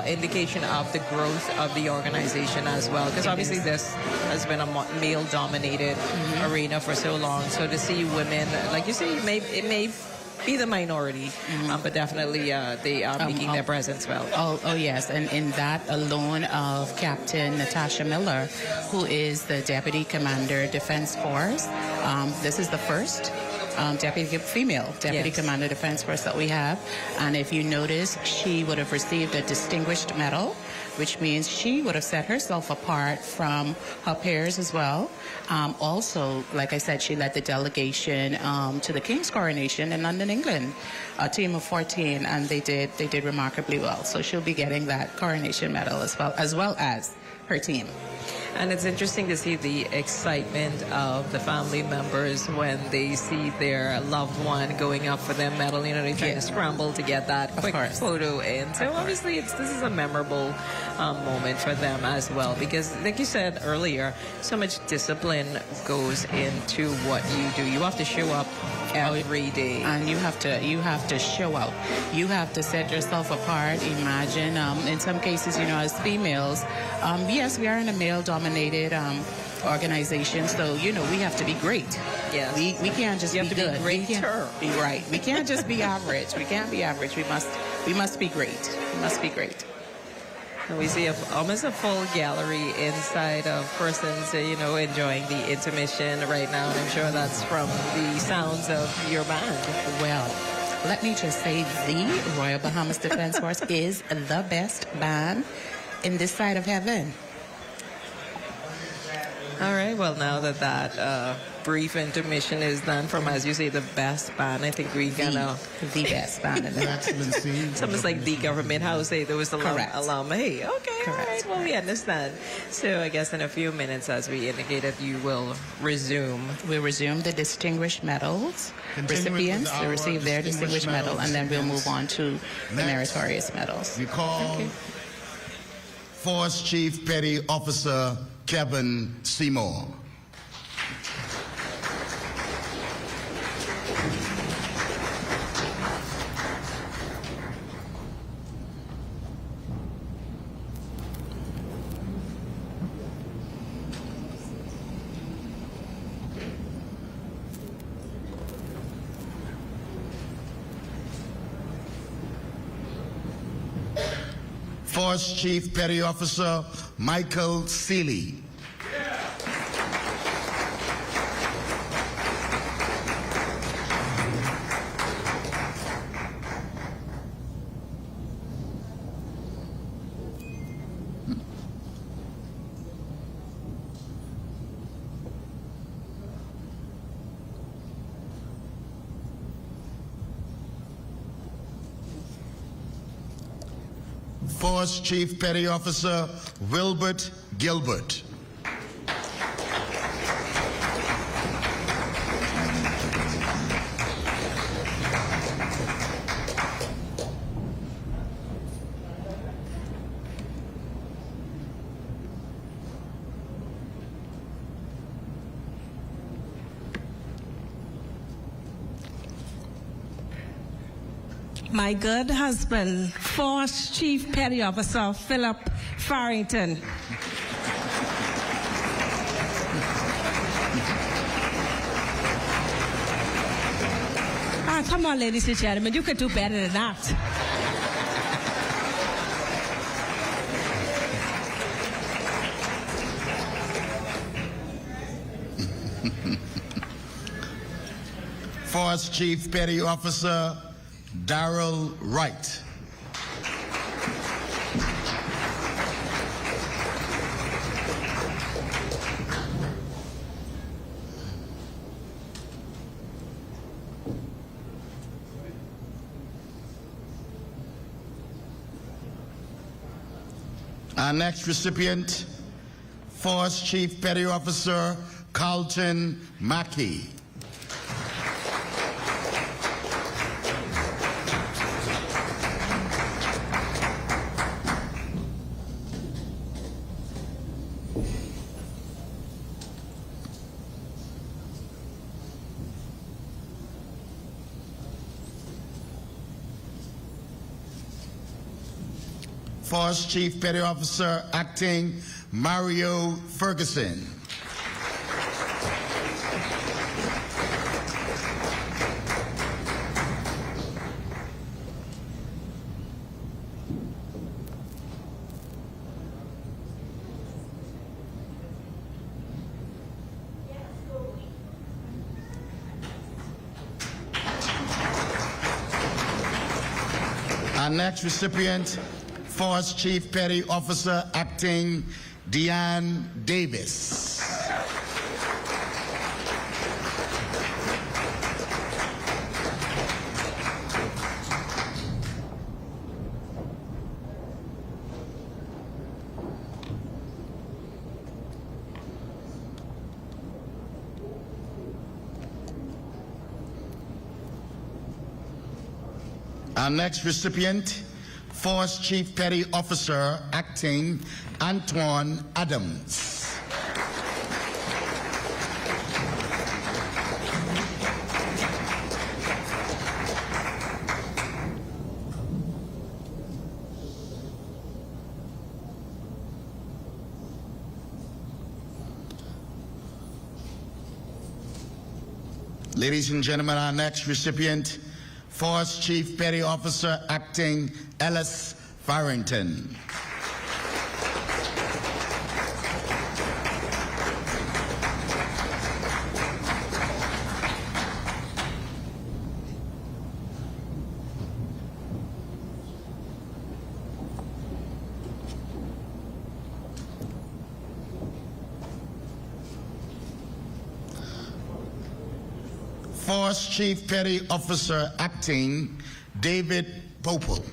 indication of the growth of the organization as well, because obviously this has been a male-dominated arena for so long. So to see women, like you say, it may be the minority, but definitely they are making their presence felt. Oh yes, and in that alone of Captain Natasha Miller, who is the Deputy Commander Defense Force. This is the first female Deputy Commander Defense Force that we have. And if you notice, she would have received a Distinguished Medal, which means she would have set herself apart from her peers as well. Also, like I said, she led the delegation to the King's Coronation in London, England, a team of 14, and they did remarkably well. So she'll be getting that Coronation Medal as well as her team. And it's interesting to see the excitement of the family members when they see their loved one going up for their medal. You know, they try to scramble to get that quick photo in. So obviously this is a memorable moment for them as well, because like you said earlier, so much discipline goes into what you do. You have to show up every day. And you have to show out. You have to set yourself apart. Imagine, in some cases, you know, as females, yes, we are in a male-dominated organization, so, you know, we have to be great. Yes. We can't just be good. Be right. We can't just be average. We can't be average. We must be great. We must be great. And we see almost a full gallery inside of persons, you know, enjoying the intermission right now. And I'm sure that's from the sounds of your band. Well, let me just say the Royal Bahamas Defense Force is the best band in this side of heaven. All right, well, now that brief intermission is done from, as you say, the best band, I think we're gonna... The best band in the Excellency. It's almost like the government house. Hey, there was alum. Hey, okay, Correct. all right, well, we understand. So I guess in a few minutes, as we indicated, you will resume. We'll resume the Distinguished Medals. Recipients to receive their Distinguished Medal, and then we'll move on to the Meritorious Medals. We call Force Chief Petty Officer Kevin Seymour. Force Chief Petty Officer Michael Seeley. Force Chief Petty Officer Wilbert Gilbert. My good husband, Force Chief Petty Officer Philip Farrington. Come on, ladies and gentlemen, you can do better than that. Force Chief Petty Officer Darrell Wright. Our next recipient, Force Chief Petty Officer Carlton Mackey. Force Chief Petty Officer Acting Mario Ferguson. Our next recipient, Force Chief Petty Officer Acting Deanne Davis. Our next recipient, Force Chief Petty Officer Acting Antoine Adams. Ladies and gentlemen, our next recipient, Force Chief Petty Officer Acting Ellis Farrington. Force Chief Petty Officer Acting David Popel.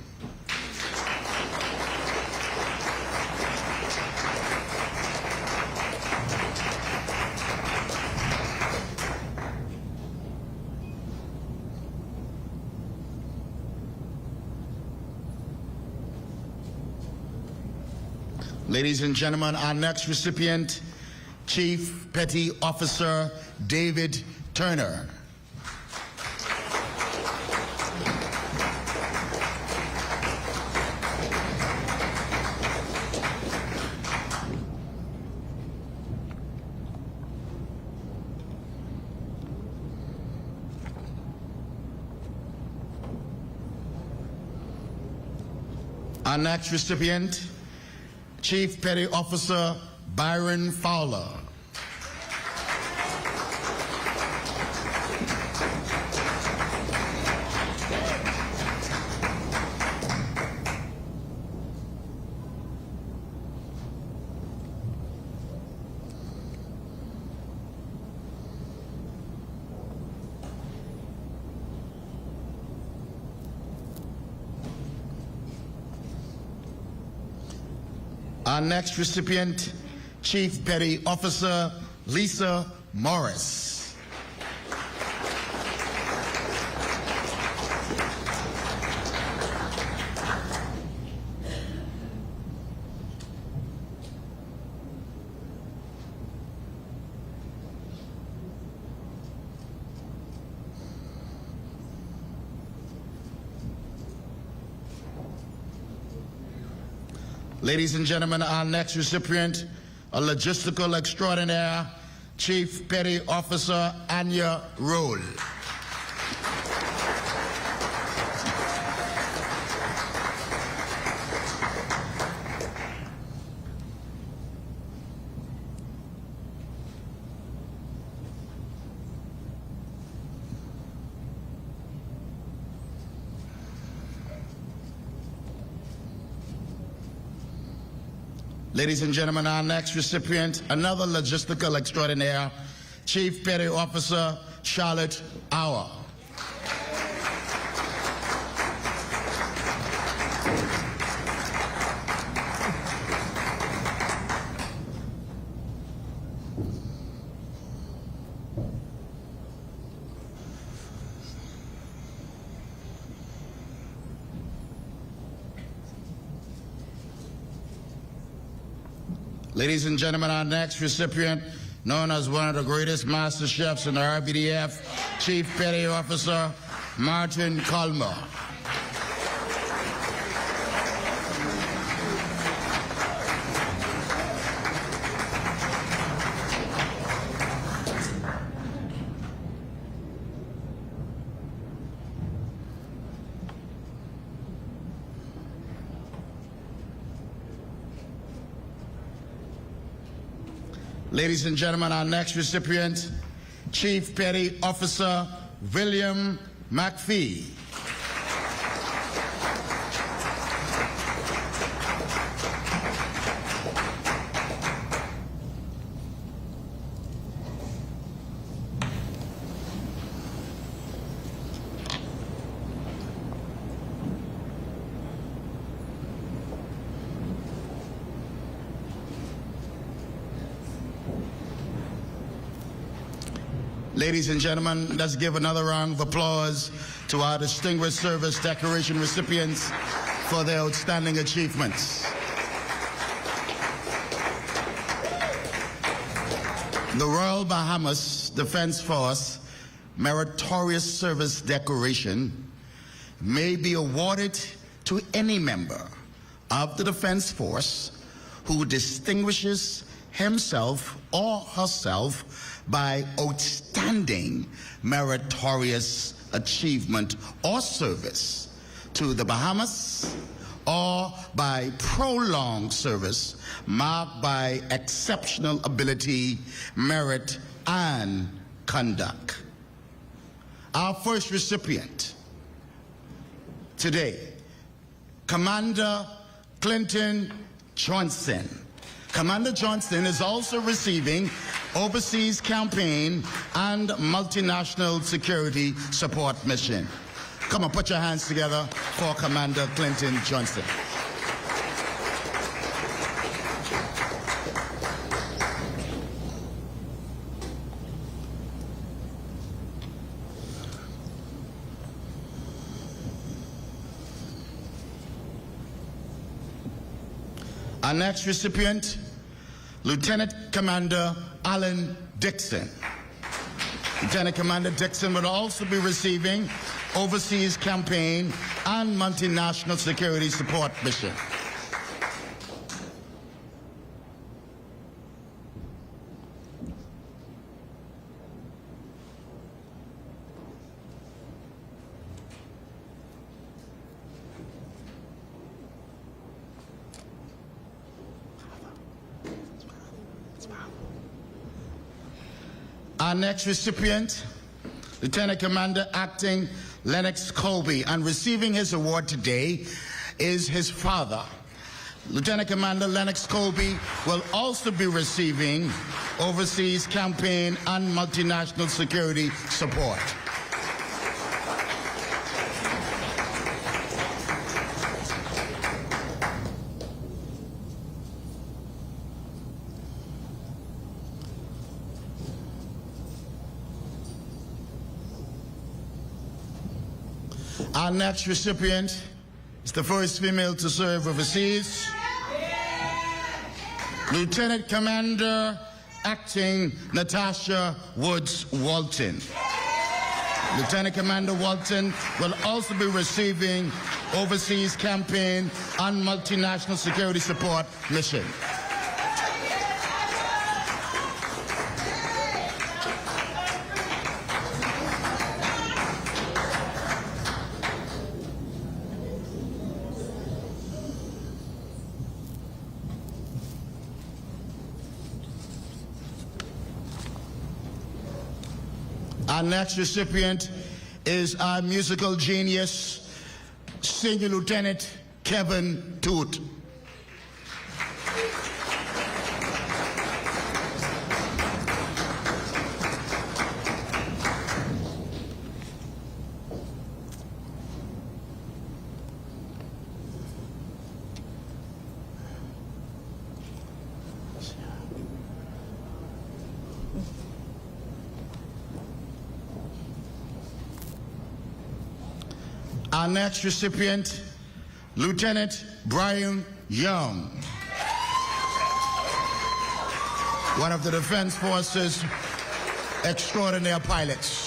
Ladies and gentlemen, our next recipient, Chief Petty Officer David Turner. Our next recipient, Chief Petty Officer Byron Fowler. Our next recipient, Chief Petty Officer Lisa Morris. Ladies and gentlemen, our next recipient, a logistical extraordinaire, Chief Petty Officer Anya Roll. Ladies and gentlemen, our next recipient, another logistical extraordinaire, Chief Petty Officer Charlotte Auer. Ladies and gentlemen, our next recipient, known as one of the greatest master chefs in the RBDF, Chief Petty Officer Martin Colmer. Ladies and gentlemen, our next recipient, Chief Petty Officer William McPhee. Ladies and gentlemen, let's give another round of applause to our Distinguished Service Decoration recipients for their outstanding achievements. The Royal Bahamas Defense Force Meritorious Service Decoration may be awarded to any member of the Defense Force who distinguishes himself or herself by outstanding meritorious achievement or service to the Bahamas, or by prolonged service marked by exceptional ability, merit, and conduct. Our first recipient today, Commander Clinton Johnson. Commander Johnston is also receiving Overseas Campaign and Multinational Security Support Mission. Come on, put your hands together for Commander Clinton Johnson. Our next recipient, Lieutenant Commander Alan Dixon. Lieutenant Commander Dixon will also be receiving Overseas Campaign and Multinational Security Support Mission. Our next recipient, Lieutenant Commander Acting Lennox Colby, and receiving his award today is his father. Lieutenant Commander Lennox Colby will also be receiving Overseas Campaign and Multinational Security Support. Our next recipient is the first female to serve overseas, Lieutenant Commander Acting Natasha Woods Walton. Lieutenant Commander Walton will also be receiving Overseas Campaign and Multinational Security Support Mission. Our next recipient is our musical genius, Senior Lieutenant Kevin Toot. Our next recipient, Lieutenant Brian Young, one of the Defense Forces extraordinary pilots.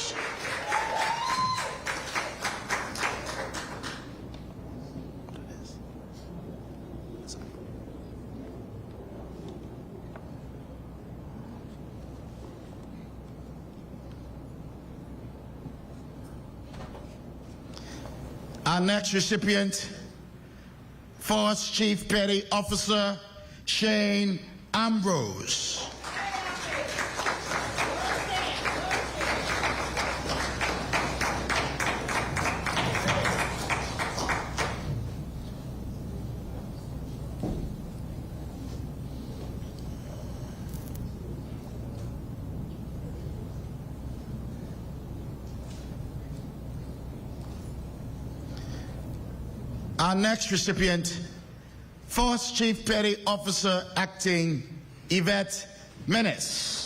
Our next recipient, Force Chief Petty Officer Shane Ambrose. Our next recipient, Force Chief Petty Officer Acting Yvette Menace.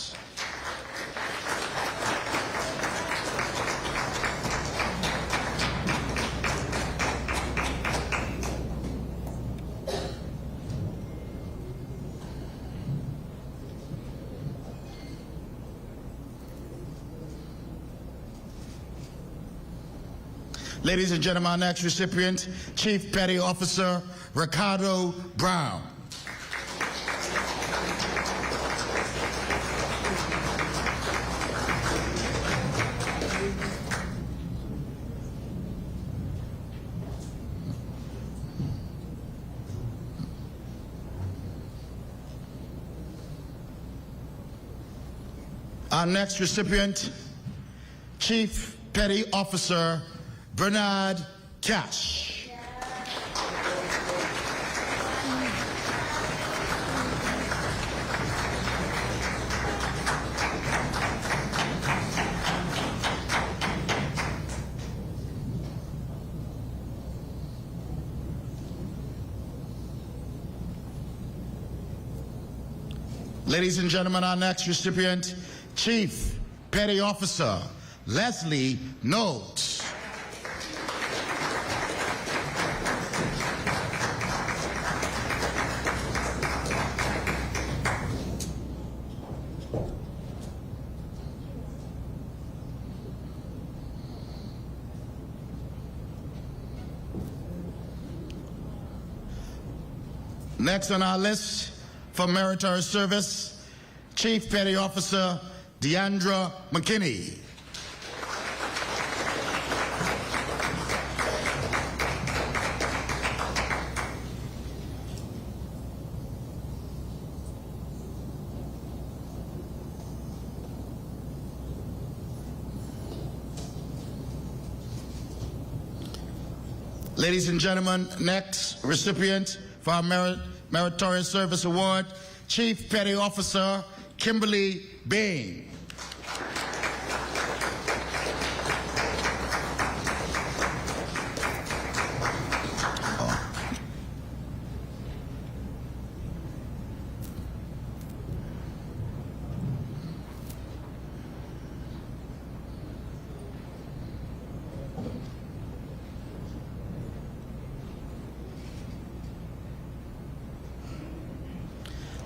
Ladies and gentlemen, our next recipient, Chief Petty Officer Ricardo Brown. Our next recipient, Chief Petty Officer Bernard Cash. Ladies and gentlemen, our next recipient, Chief Petty Officer Leslie Knowles. Next on our list for meritorious service, Chief Petty Officer Deandra McKinney. Ladies and gentlemen, next recipient for our Meritorious Service Award, Chief Petty Officer Kimberly Bain.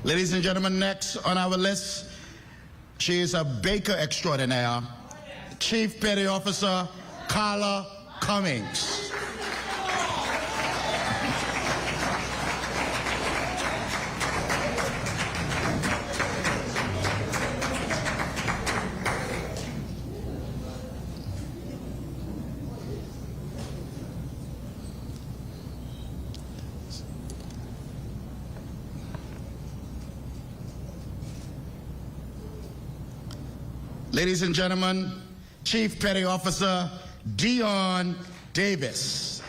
Ladies and gentlemen, next on our list, she is a baker extraordinaire, Chief Petty Officer Carla Cummings. Ladies and gentlemen, Chief Petty Officer Dion Davis.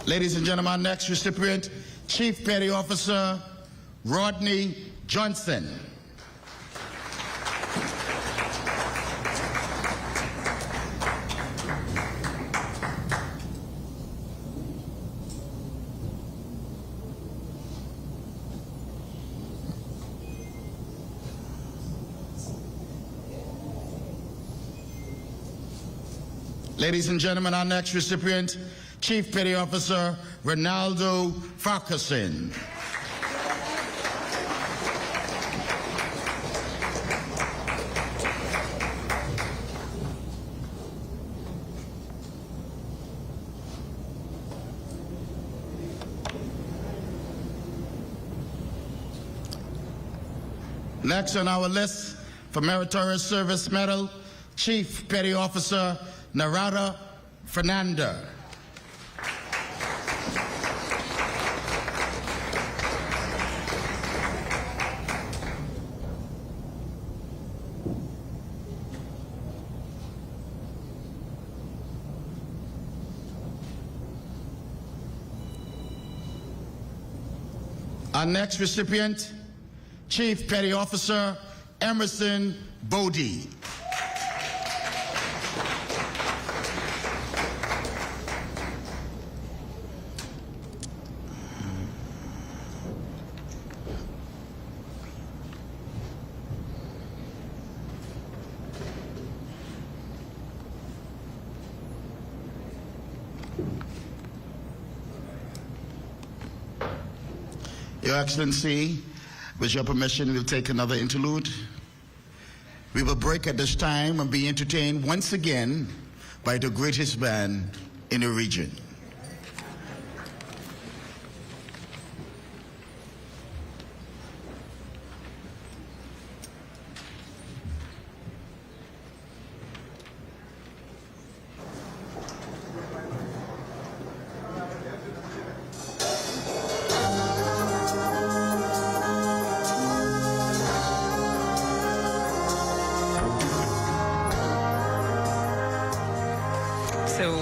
Ladies and gentlemen, our next recipient, Chief Petty Officer Rodney Johnson. Ladies and gentlemen, our next recipient, Chief Petty Officer Ronaldo Farquharson. Next on our list for Meritorious Service Medal, Chief Petty Officer Narada Fernanda. Our next recipient, Chief Petty Officer Emerson Bodie. Your Excellency, with your permission, we'll take another interlude. We will break at this time and be entertained once again by the greatest band in the region.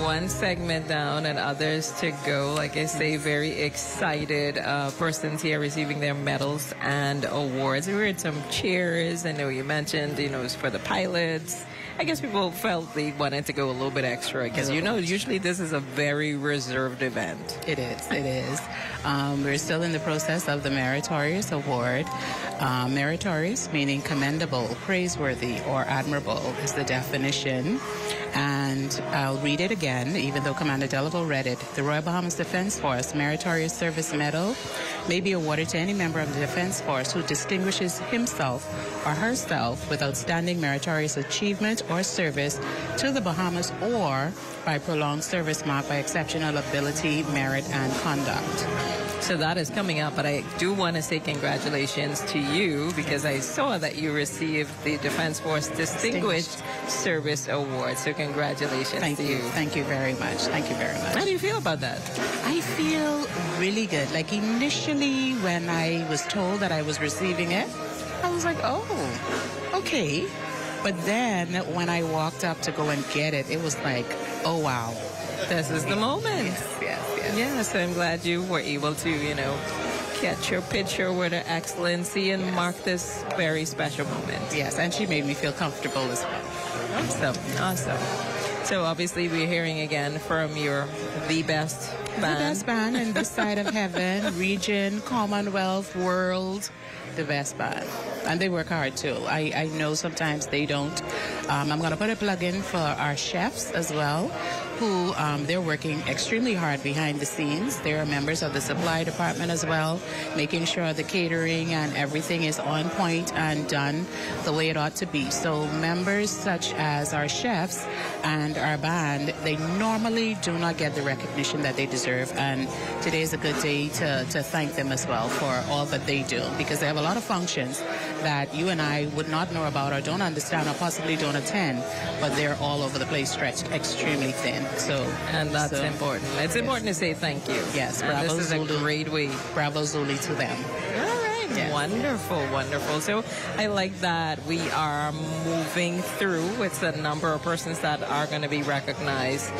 One segment down and others to go. Like I say, very excited persons here receiving their medals and awards. We heard some cheers. I know you mentioned, it was for the pilots. I guess people felt they wanted to go a little bit extra because, usually this is a very reserved event. It is. We're still in the process of the Meritorious Award. Meritorious meaning commendable, praiseworthy, or admirable is the definition. And I'll read it again, even though Commander Delaveau read it. The Royal Bahamas Defense Force Meritorious Service Medal may be awarded to any member of the Defense Force who distinguishes himself or herself with outstanding meritorious achievement or service to the Bahamas, or by prolonged service marked by exceptional ability, merit, and conduct. So that is coming up, but I do want to say congratulations to you, because I saw that you received the Defense Force Distinguished Service Award. So congratulations to you. Thank you very much. Thank you very much. How do you feel about that? I feel really good. Like initially when I was told that I was receiving it, I was like, oh, okay. But then when I walked up to go and get it, it was like, oh, wow. This is the moment. Yes. Yeah, so I'm glad you were able to, catch your picture with Her Excellency and mark this very special moment. Yes, and she made me feel comfortable as well. Awesome. So obviously we're hearing again from the best band. The best band in this side of heaven, region, Commonwealth, world, the best band. And they work hard too. I know sometimes they don't. I'm going to put a plug in for our chefs as well, who they're working extremely hard behind the scenes. They are members of the supply department as well, making sure the catering and everything is on point and done the way it ought to be. So members such as our chefs and our band, they normally do not get the recognition that they deserve. And today is a good day to thank them as well for all that they do, because they have a lot of functions that you and I would not know about or don't understand or possibly don't attend, but they're all over the place, stretched extremely thin. And that's important. It's important to say thank you. Yes, and bravo this is Zulu. a great way. Bravo Zulu to them. All right, yes. Wonderful. So I like that we are moving through. It's a number of persons that are going to be recognized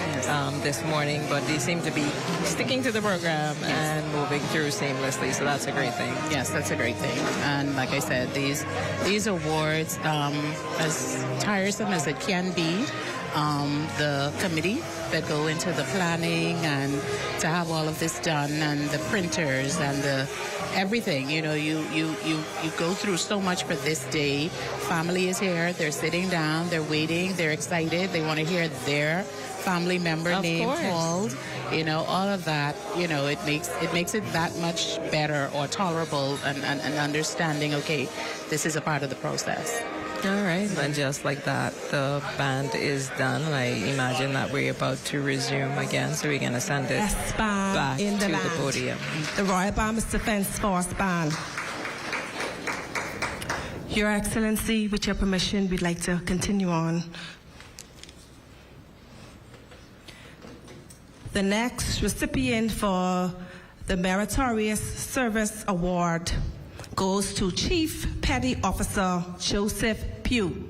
this morning, but they seem to be sticking to the program and moving through seamlessly. So that's a great thing. Yes, that's a great thing. And like I said, these awards, as tiresome as it can be, the committee that go into the planning and to have all of this done, and the printers and the everything, you go through so much for this day. Family is here, they're sitting down, they're waiting, they're excited, they want to hear their family member name called, all of that, it makes it that much better or tolerable and understanding, okay, this is a part of the process. All right, and just like that, the band is done. I imagine that we're about to resume again, so we're going to send it back in the to band. the podium. The Royal Bahamas Defense Force Band. Your Excellency, with your permission, we'd like to continue on. The next recipient for the Meritorious Service Award goes to Chief Petty Officer Joseph Pugh.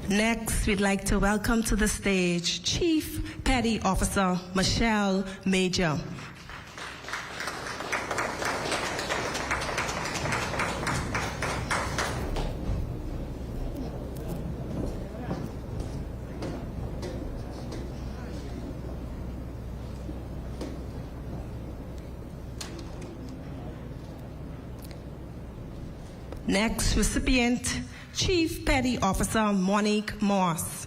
Next, we'd like to welcome to the stage Chief Petty Officer Michelle Major. Next recipient, Chief Petty Officer Monique Moss.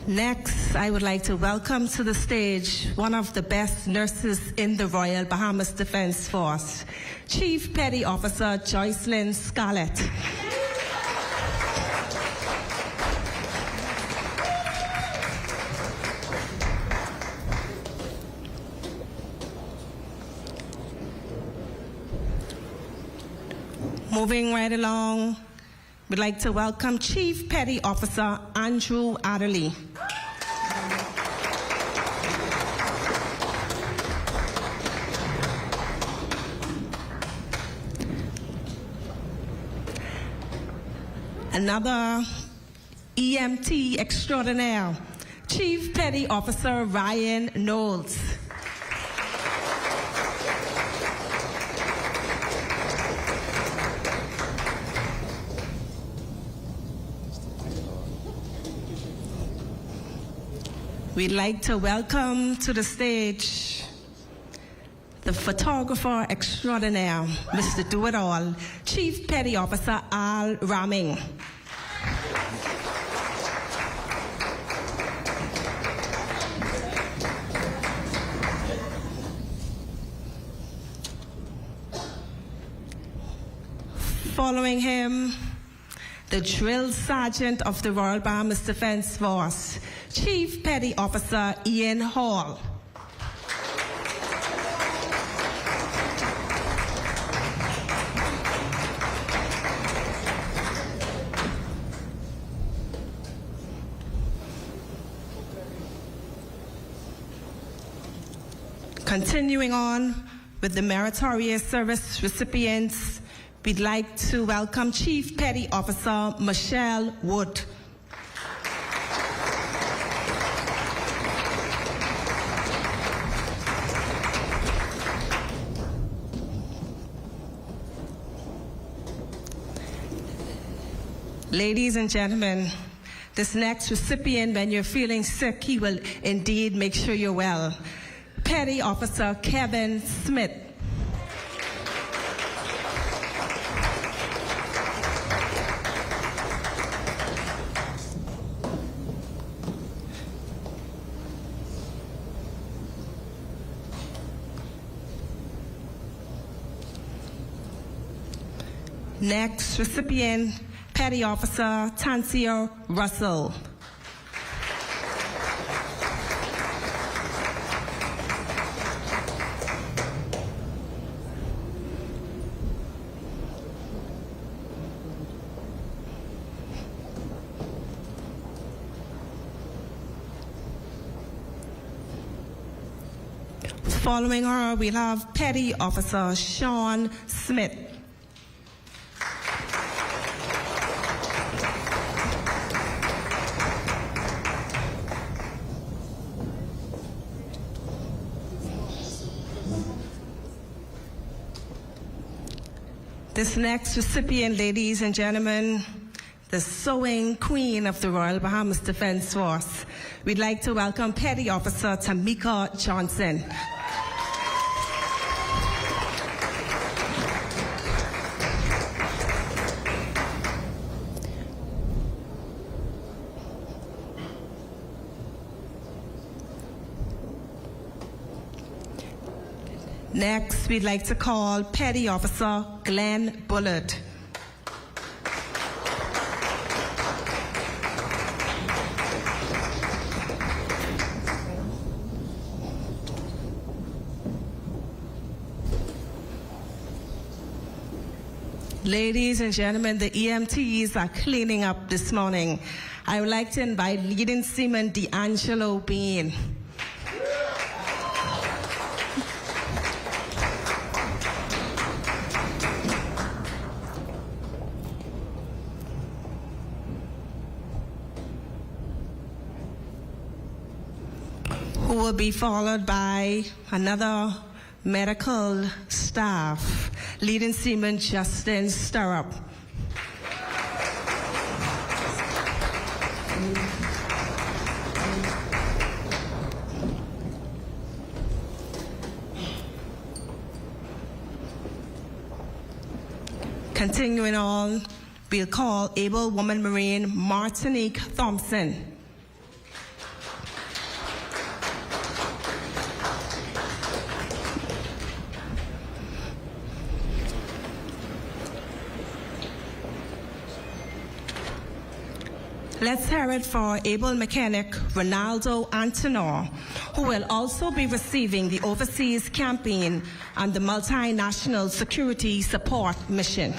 Next, I would like to welcome to the stage one of the best nurses in the Royal Bahamas Defense Force, Chief Petty Officer Joycelyn Scarlett. Moving right along, we'd like to welcome Chief Petty Officer Andrew Adderley. Another EMT extraordinaire, Chief Petty Officer Ryan Knowles. We'd like to welcome to the stage the photographer extraordinaire, Mr. Do-It-All, Chief Petty Officer Al Raming. Following him, the Drill Sergeant of the Royal Bahamas Defence Force, Chief Petty Officer Ian Hall. Continuing on with the Meritorious Service recipients, we'd like to welcome Chief Petty Officer Michelle Wood. Ladies and gentlemen, this next recipient, when you're feeling sick, he will indeed make sure you're well. Petty Officer Kevin Smith. Next recipient, Petty Officer Tancia Russell. Following her, we'll have Petty Officer Sean Smith. This next recipient, ladies and gentlemen, the sewing queen of the Royal Bahamas Defence Force. We'd like to welcome Petty Officer Tamika Johnson. Next, we'd like to call Petty Officer Glenn Bullard. Ladies and gentlemen, the EMTs are cleaning up this morning. I would like to invite Leading Seaman D'Angelo Bean. Who will be followed by another medical staff, Leading Seaman Justin Stirrup. Continuing on, we'll call Able Woman Marine Martinique Thompson. Let's hear it for able mechanic Ronaldo Antonor, who will also be receiving the Overseas Campaign and the Multinational Security Support Mission.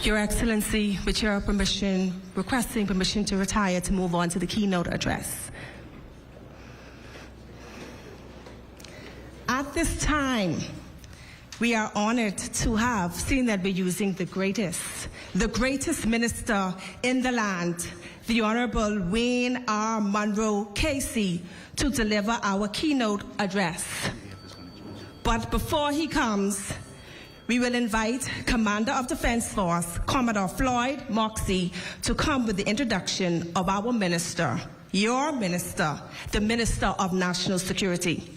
Your Excellency, with your permission, requesting permission to retire to move on to the keynote address. At this time, we are honored to have seen that we're using the greatest minister in the land, the Honorable Wayne R. Monroe, KC, to deliver our keynote address. But before he comes, we will invite Commander of Defense Force, Commodore Floyd Moxey, to come with the introduction of our minister, your minister, the Minister of National Security.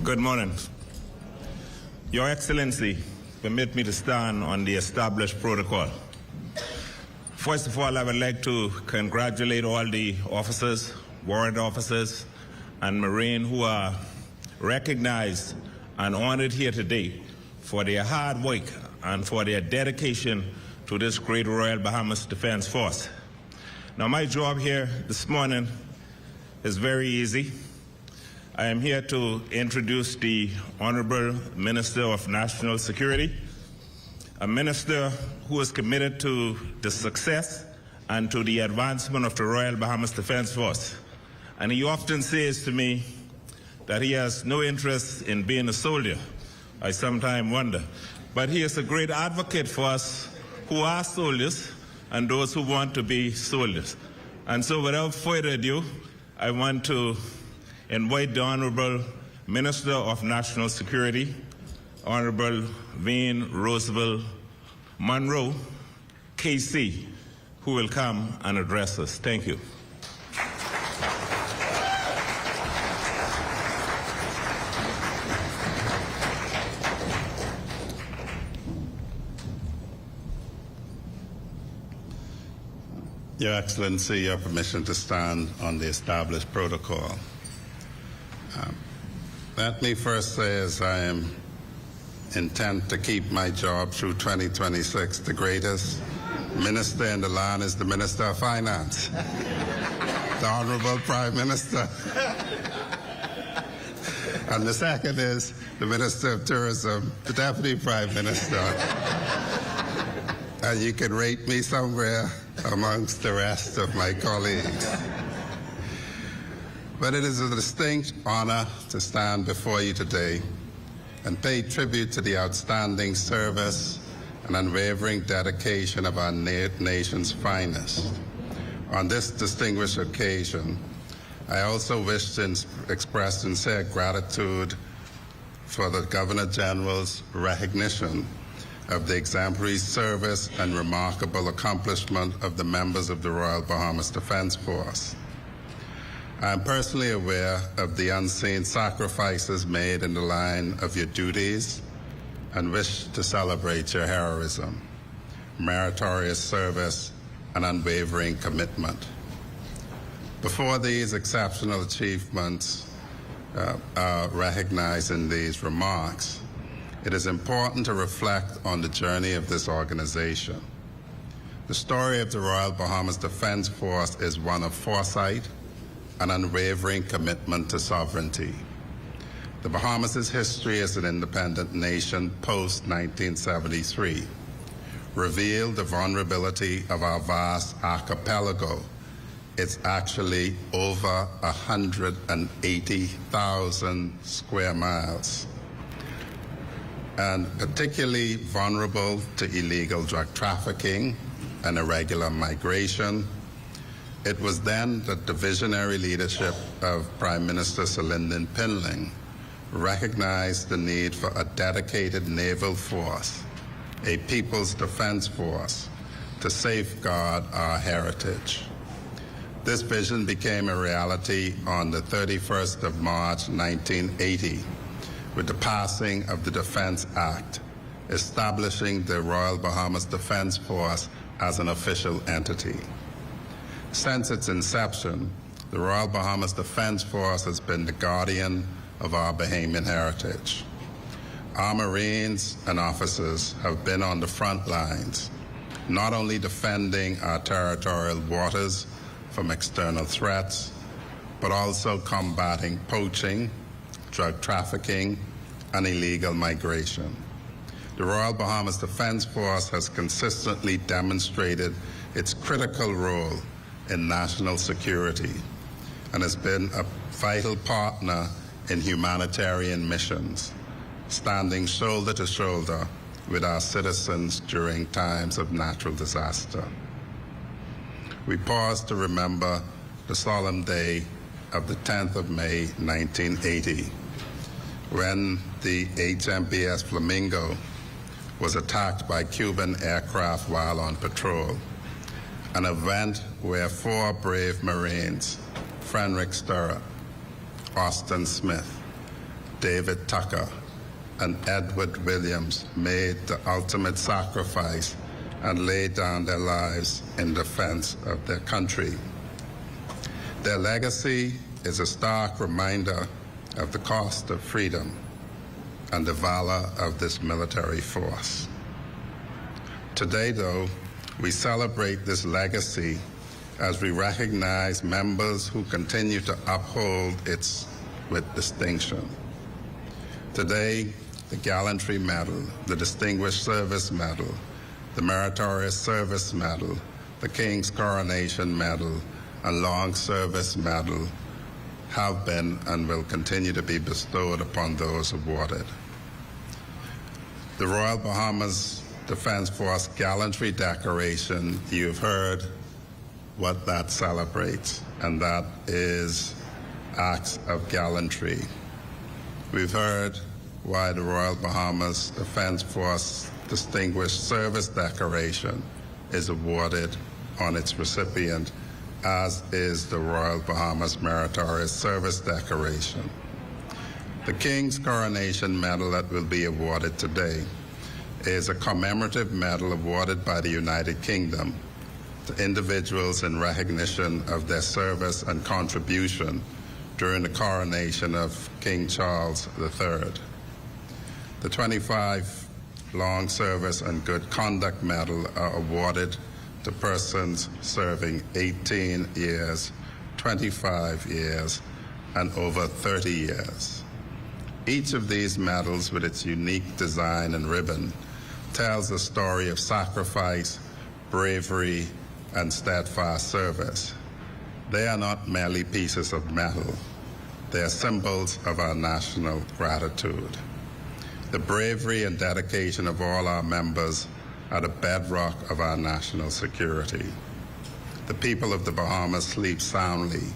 Good morning. Your Excellency, permit me to stand on the established protocol. First of all, I would like to congratulate all the officers, warrant officers, and Marine who are recognized and honored here today for their hard work and for their dedication to this great Royal Bahamas Defense Force. Now, my job here this morning is very easy. I am here to introduce the Honorable Minister of National Security, a minister who is committed to the success and to the advancement of the Royal Bahamas Defense Force. And he often says to me that he has no interest in being a soldier. I sometimes wonder. But he is a great advocate for us who are soldiers and those who want to be soldiers. And so without further ado, I want to invite the Honorable Minister of National Security, Honorable Wayne Roosevelt Monroe, KC, who will come and address us. Thank you. Your Excellency, your permission to stand on the established protocol. Let me first say, as I am intent to keep my job through 2026, the greatest minister in the land is the Minister of Finance, the Honorable Prime Minister. And the second is the Minister of Tourism, the Deputy Prime Minister. And you can rate me somewhere amongst the rest of my colleagues. But it is a distinct honor to stand before you today and pay tribute to the outstanding service and unwavering dedication of our nation's finest. On this distinguished occasion, I also wish to express sincere gratitude for the Governor General's recognition of the exemplary service and remarkable accomplishment of the members of the Royal Bahamas Defense Force. I am personally aware of the unseen sacrifices made in the line of your duties and wish to celebrate your heroism, meritorious service, and unwavering commitment. Before these exceptional achievements are recognized in these remarks, it is important to reflect on the journey of this organization. The story of the Royal Bahamas Defense Force is one of foresight and unwavering commitment to sovereignty. The Bahamas' history as an independent nation post-1973 revealed the vulnerability of our vast archipelago. It's actually over 180,000 square miles, and particularly vulnerable to illegal drug trafficking and irregular migration. It was then that the visionary leadership of Prime Minister Lynden Pinling recognized the need for a dedicated naval force, a people's defense force, to safeguard our heritage. This vision became a reality on the 31st of March, 1980, with the passing of the Defense Act, establishing the Royal Bahamas Defense Force as an official entity. Since its inception, the Royal Bahamas Defense Force has been the guardian of our Bahamian heritage. Our Marines and officers have been on the front lines, not only defending our territorial waters from external threats, but also combating poaching, drug trafficking, and illegal migration. The Royal Bahamas Defense Force has consistently demonstrated its critical role in national security and has been a vital partner in humanitarian missions, standing shoulder to shoulder with our citizens during times of natural disaster. We pause to remember the solemn day of the 10th of May, 1980, when the HMBS Flamingo was attacked by Cuban aircraft while on patrol, an event where 4 brave Marines, Frederick Sturrock, Austin Smith, David Tucker, and Edward Williams made the ultimate sacrifice and laid down their lives in defense of their country. Their legacy is a stark reminder of the cost of freedom and the valor of this military force. Today, though, we celebrate this legacy as we recognize members who continue to uphold it with distinction. Today, the Gallantry Medal, the Distinguished Service Medal, the Meritorious Service Medal, the King's Coronation Medal, and Long Service Medal have been and will continue to be bestowed upon those awarded. The Royal Bahamas Defense Force Gallantry Decoration, you've heard what that celebrates, and that is acts of gallantry. We've heard why the Royal Bahamas Defense Force Distinguished Service Decoration is awarded on its recipient, as is the Royal Bahamas Meritorious Service Decoration. The King's Coronation Medal that will be awarded today is a commemorative medal awarded by the United Kingdom to individuals in recognition of their service and contribution during the coronation of King Charles III. The 25 Long Service and Good Conduct Medal are awarded to persons serving 18 years, 25 years, and over 30 years. Each of these medals, with its unique design and ribbon, tells a story of sacrifice, bravery, and steadfast service. They are not merely pieces of metal. They are symbols of our national gratitude. The bravery and dedication of all our members are the bedrock of our national security. The people of the Bahamas sleep soundly,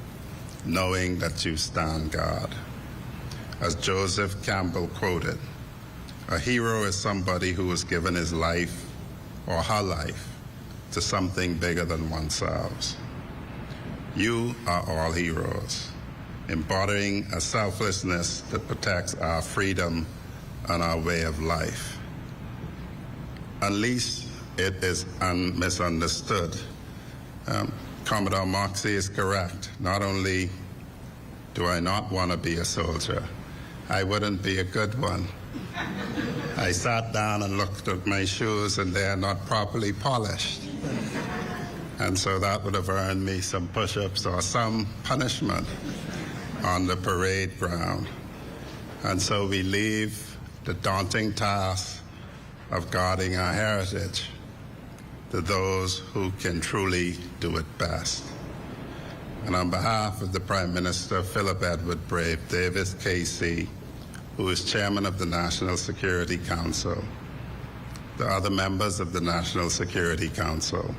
knowing that you stand guard. As Joseph Campbell quoted, "A hero is somebody who has given his life or her life to something bigger than oneself." You are all heroes, embodying a selflessness that protects our freedom and our way of life. Unless it is misunderstood, Commodore Moxie is correct. Not only do I not want to be a soldier, I wouldn't be a good one. I sat down and looked at my shoes, and they are not properly polished. And so that would have earned me some push-ups or some punishment on the parade ground. And so we leave the daunting task of guarding our heritage to those who can truly do it best. And on behalf of the Prime Minister, Philip Edward Brave Davis, KC, who is chairman of the National Security Council, the other members of the National Security Council,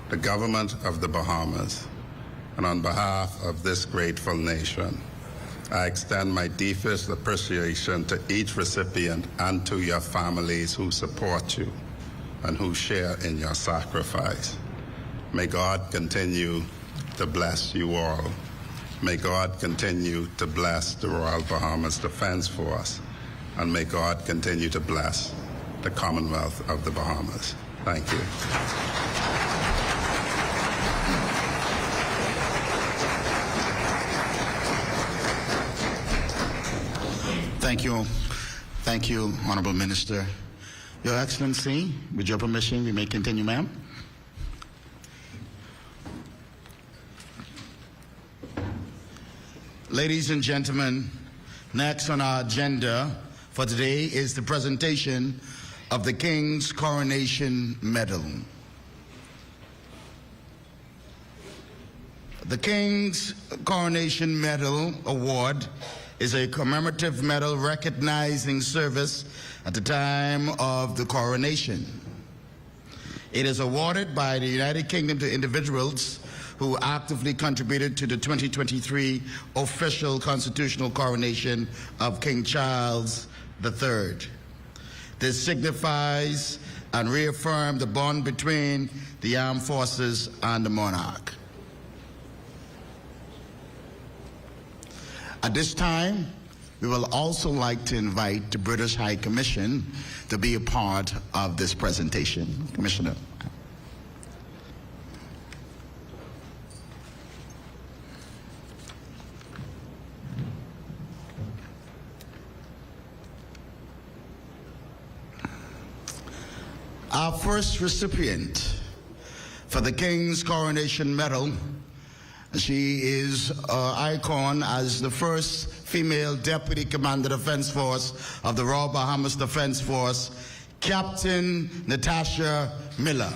the government of the Bahamas, and on behalf of this grateful nation, I extend my deepest appreciation to each recipient and to your families who support you and who share in your sacrifice. May God continue to bless you all. May God continue to bless the Royal Bahamas Defense Force, and may God continue to bless the Commonwealth of the Bahamas. Thank you. Thank you. Thank you, Honorable Minister. Your Excellency, with your permission, we may continue, ma'am. Ladies and gentlemen, next on our agenda for today is the presentation of the King's Coronation Medal. The King's Coronation Medal Award is a commemorative medal recognizing service at the time of the coronation. It is awarded by the United Kingdom to individuals who actively contributed to the 2023 official constitutional coronation of King Charles III. This signifies and reaffirms the bond between the armed forces and the monarch. At this time, we will also like to invite the British High Commission to be a part of this presentation. Commissioner. Our first recipient for the King's Coronation Medal, she is an icon as the first female Deputy Commander Defense Force of the Royal Bahamas Defense Force, Captain Natasha Miller.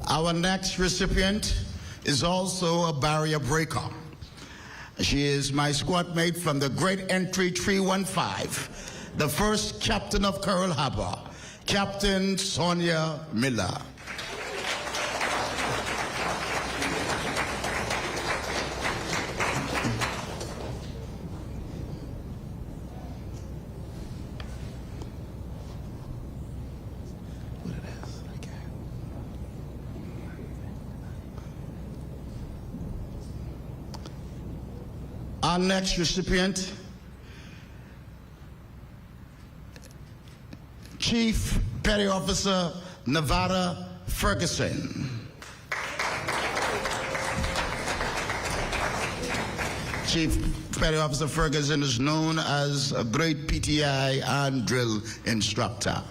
Our next recipient is also a barrier breaker. She is my squad mate from the Great Entry 315, the first captain of Coral Harbor, Captain Sonia Miller. Our next recipient, Chief Petty Officer Nevada Ferguson. Chief Petty Officer Ferguson is known as a great PTI and drill instructor.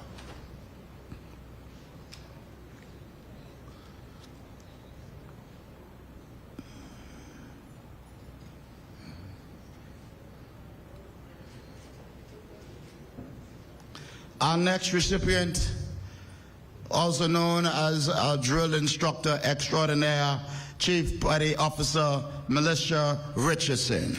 Our next recipient, also known as our drill instructor extraordinaire, Chief Petty Officer Militia Richardson.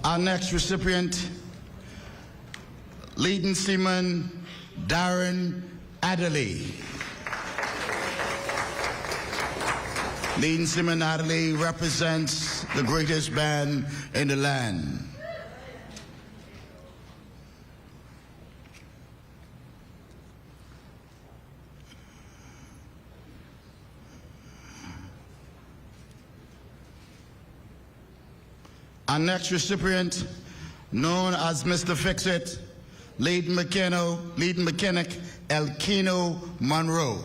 Our next recipient, Leading Seaman Darren Adderley. Leading Seaman Adderley represents the greatest band in the land. Our next recipient, known as Mr. Fix-It, Leading Mechanic Elkino Monroe.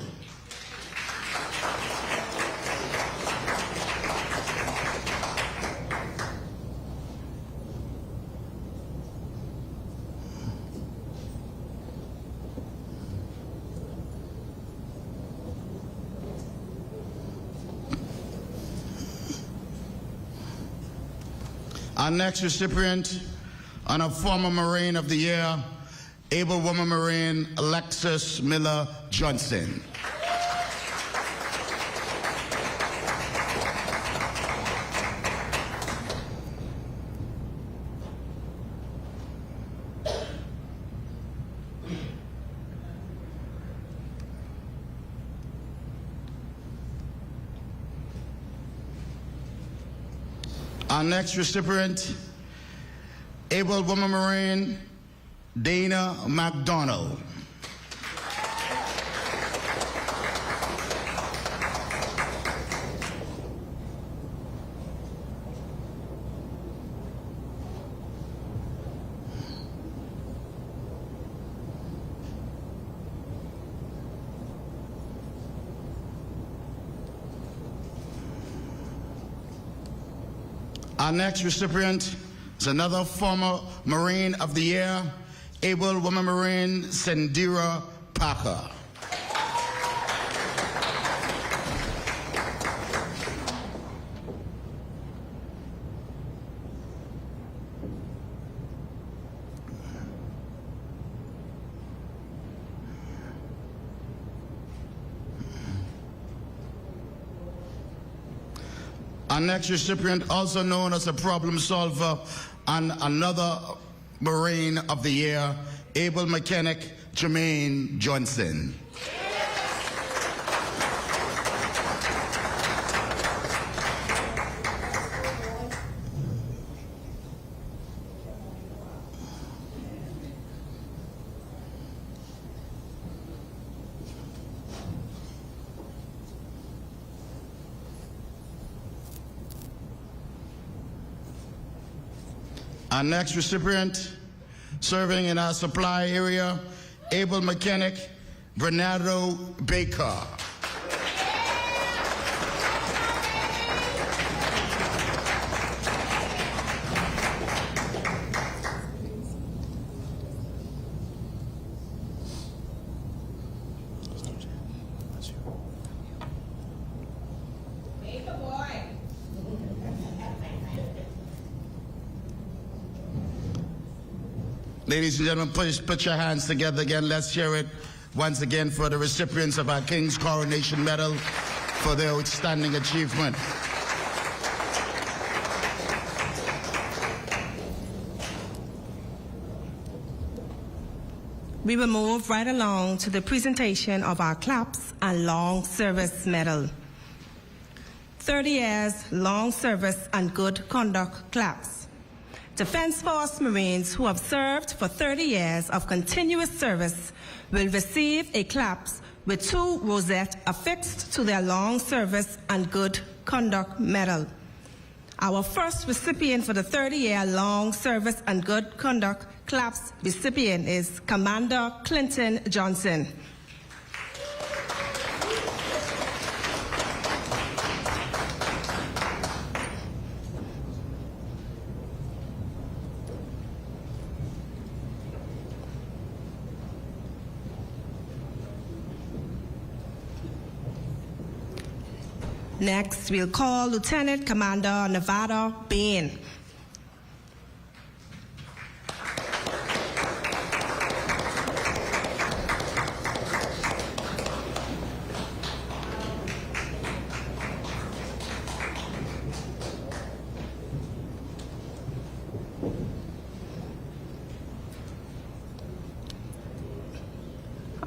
Our next recipient, and a former Marine of the Year, Able Woman Marine Alexis Miller Johnson. Our next recipient Able Woman Marine Dana McDonald. Our next recipient is another former Marine of the Year, Able Woman Marine Sandira Parker. Our next recipient, also known as a problem solver and another Marine of the Year, Able Mechanic Jermaine Johnson. Our next recipient, serving in our supply area, Able Mechanic Bernardo Baker. Ladies and gentlemen, please put your hands together again. Let's hear it once again for the recipients of our King's Coronation Medal for their outstanding achievement. We will move right along to the presentation of our CLAPS and Long Service Medal. 30 years long service and good conduct CLAPS. Defense Force Marines who have served for 30 years of continuous service will receive a CLAPS with 2 rosettes affixed to their long service and good conduct medal. Our first recipient for the 30-year long service and good conduct CLAPS recipient is Commander Clinton Johnson. Next, we'll call Lieutenant Commander Nevada Bain.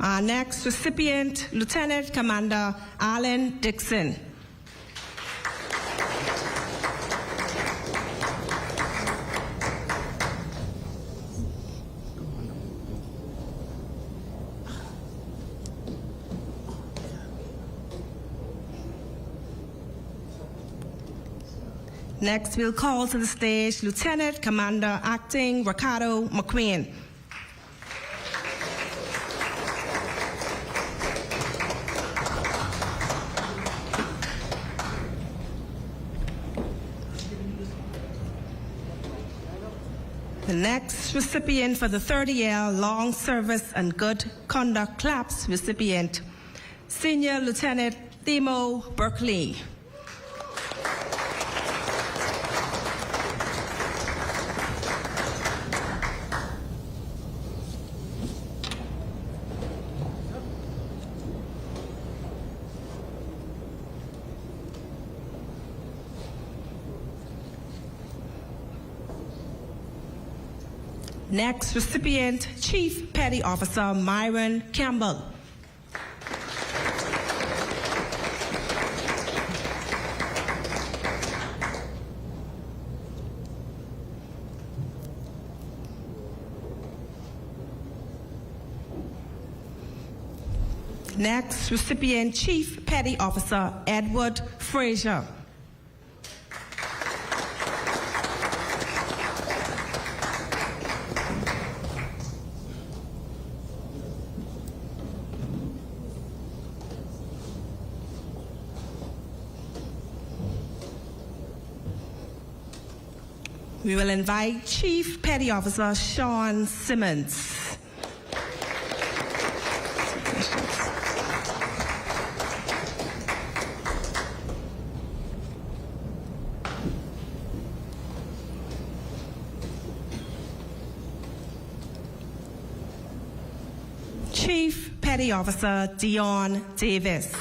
Our next recipient, Lieutenant Commander Alan Dixon. Next, we'll call to the stage Lieutenant Commander Acting Ricardo McQueen. The next recipient for the 30-year long service and good conduct CLAPS recipient, Senior Lieutenant Themo Berkeley. Next recipient, Chief Petty Officer Myron Campbell. Next, recipient Chief Petty Officer Edward Frazier. We will invite Chief Petty Officer Sean Simmons. Chief Petty Officer Dion Davis.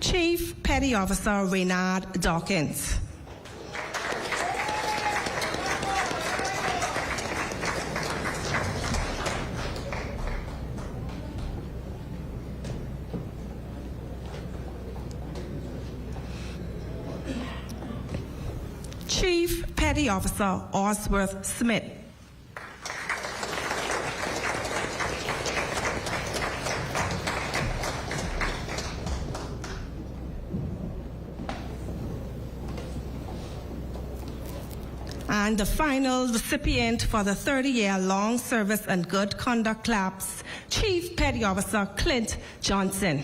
Chief Petty Officer Reynard Dawkins. Chief Petty Officer Osworth Smith. And the final recipient for the 30-year long service and good conduct claps, Chief Petty Officer Clint Johnson.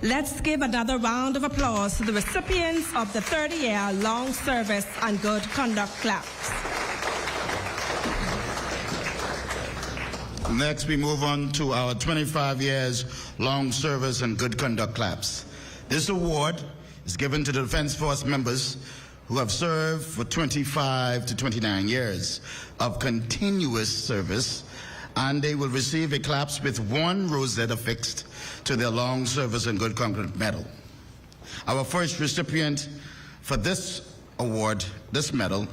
Let's give another round of applause to the recipients of the 30-year long service and good conduct claps. Next, we move on to our 25 years long service and good conduct claps. This award is given to the Defense Force members who have served for 25 to 29 years of continuous service, and they will receive a claps with one rosette affixed to their long service and good conduct medal. Our first recipient for this award, this medal,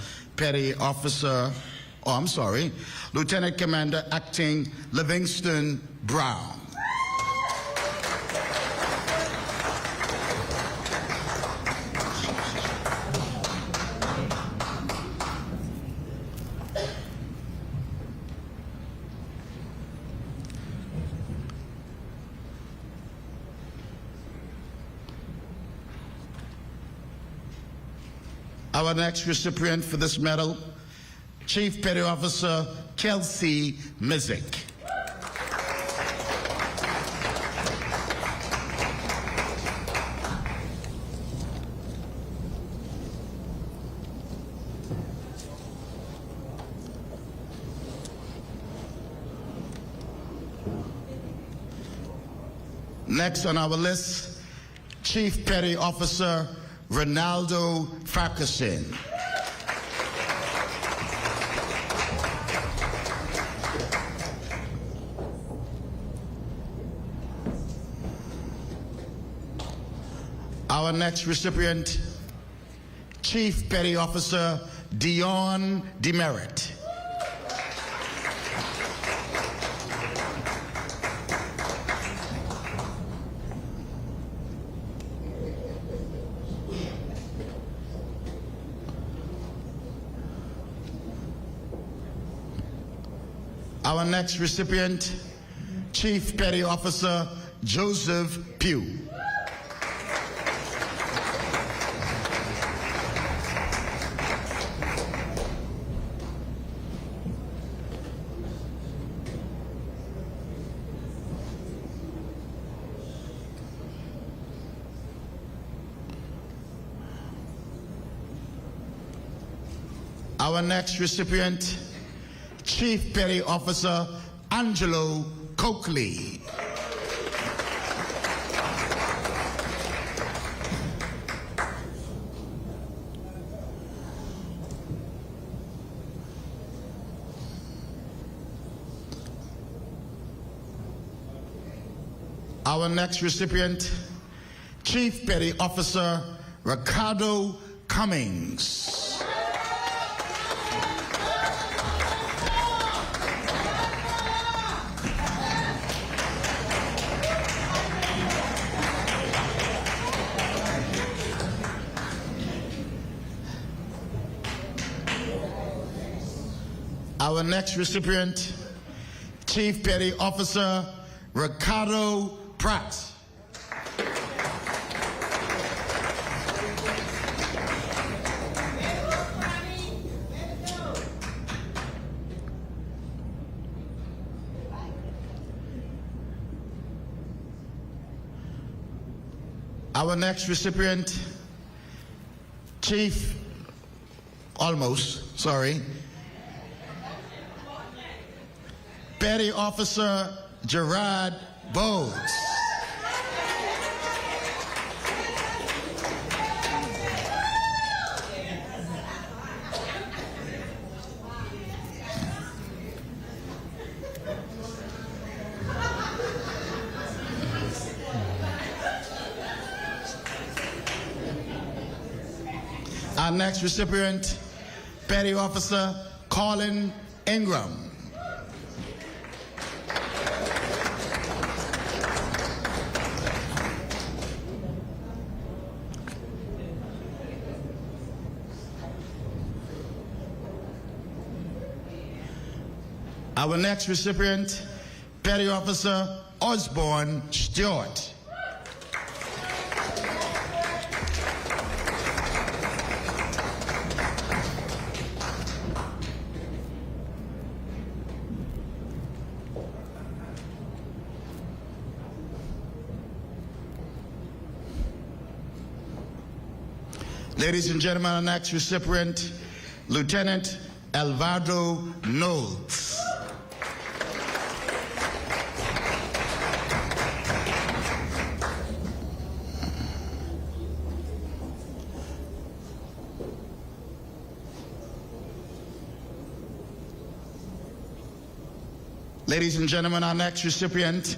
Lieutenant Commander Acting Livingston Brown. Our next recipient for this medal, Chief Petty Officer Kelsey Mizik. Next on our list, Chief Petty Officer Ronaldo Farquharson. Our next recipient, Chief Petty Officer Dion Demerit. Our next recipient, Chief Petty Officer Joseph Pugh. Our next recipient, Chief Petty Officer Angelo Coakley. Our next recipient, Chief Petty Officer Ricardo Cummings. Our next recipient, Chief Petty Officer Ricardo Pratt. Our next recipient, Petty Officer Gerard Bowes. Our next recipient, Petty Officer Colin Ingram. Our next recipient, Petty Officer Osborne Stewart. Ladies and gentlemen, our next recipient, Lieutenant Alvaro Knowles. Ladies and gentlemen, our next recipient,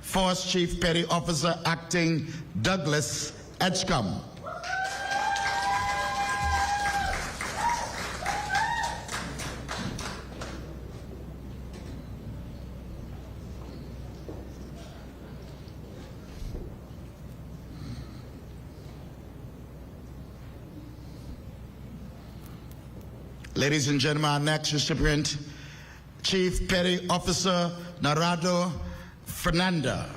Force Chief Petty Officer Acting Douglas Edgecombe. Ladies and gentlemen, our next recipient, Chief Petty Officer Narado Fernanda.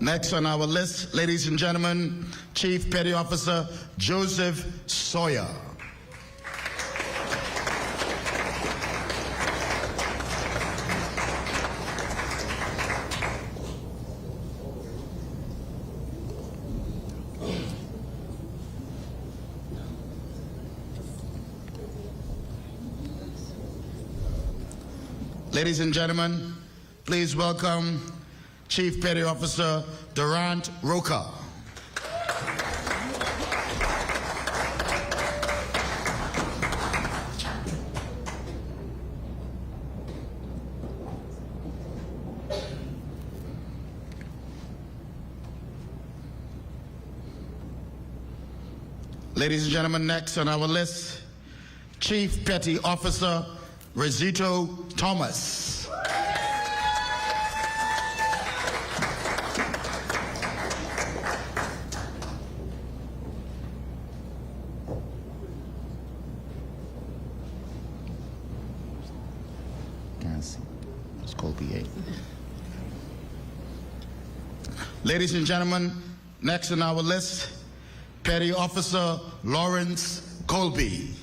Next on our list, ladies and gentlemen, Chief Petty Officer Joseph Sawyer. Ladies and gentlemen, please welcome Chief Petty Officer Durant Roca. Ladies and gentlemen, next on our list, Chief Petty Officer Rosito Thomas. It's called BA. Ladies and gentlemen, next on our list, Petty Officer Lawrence Colby.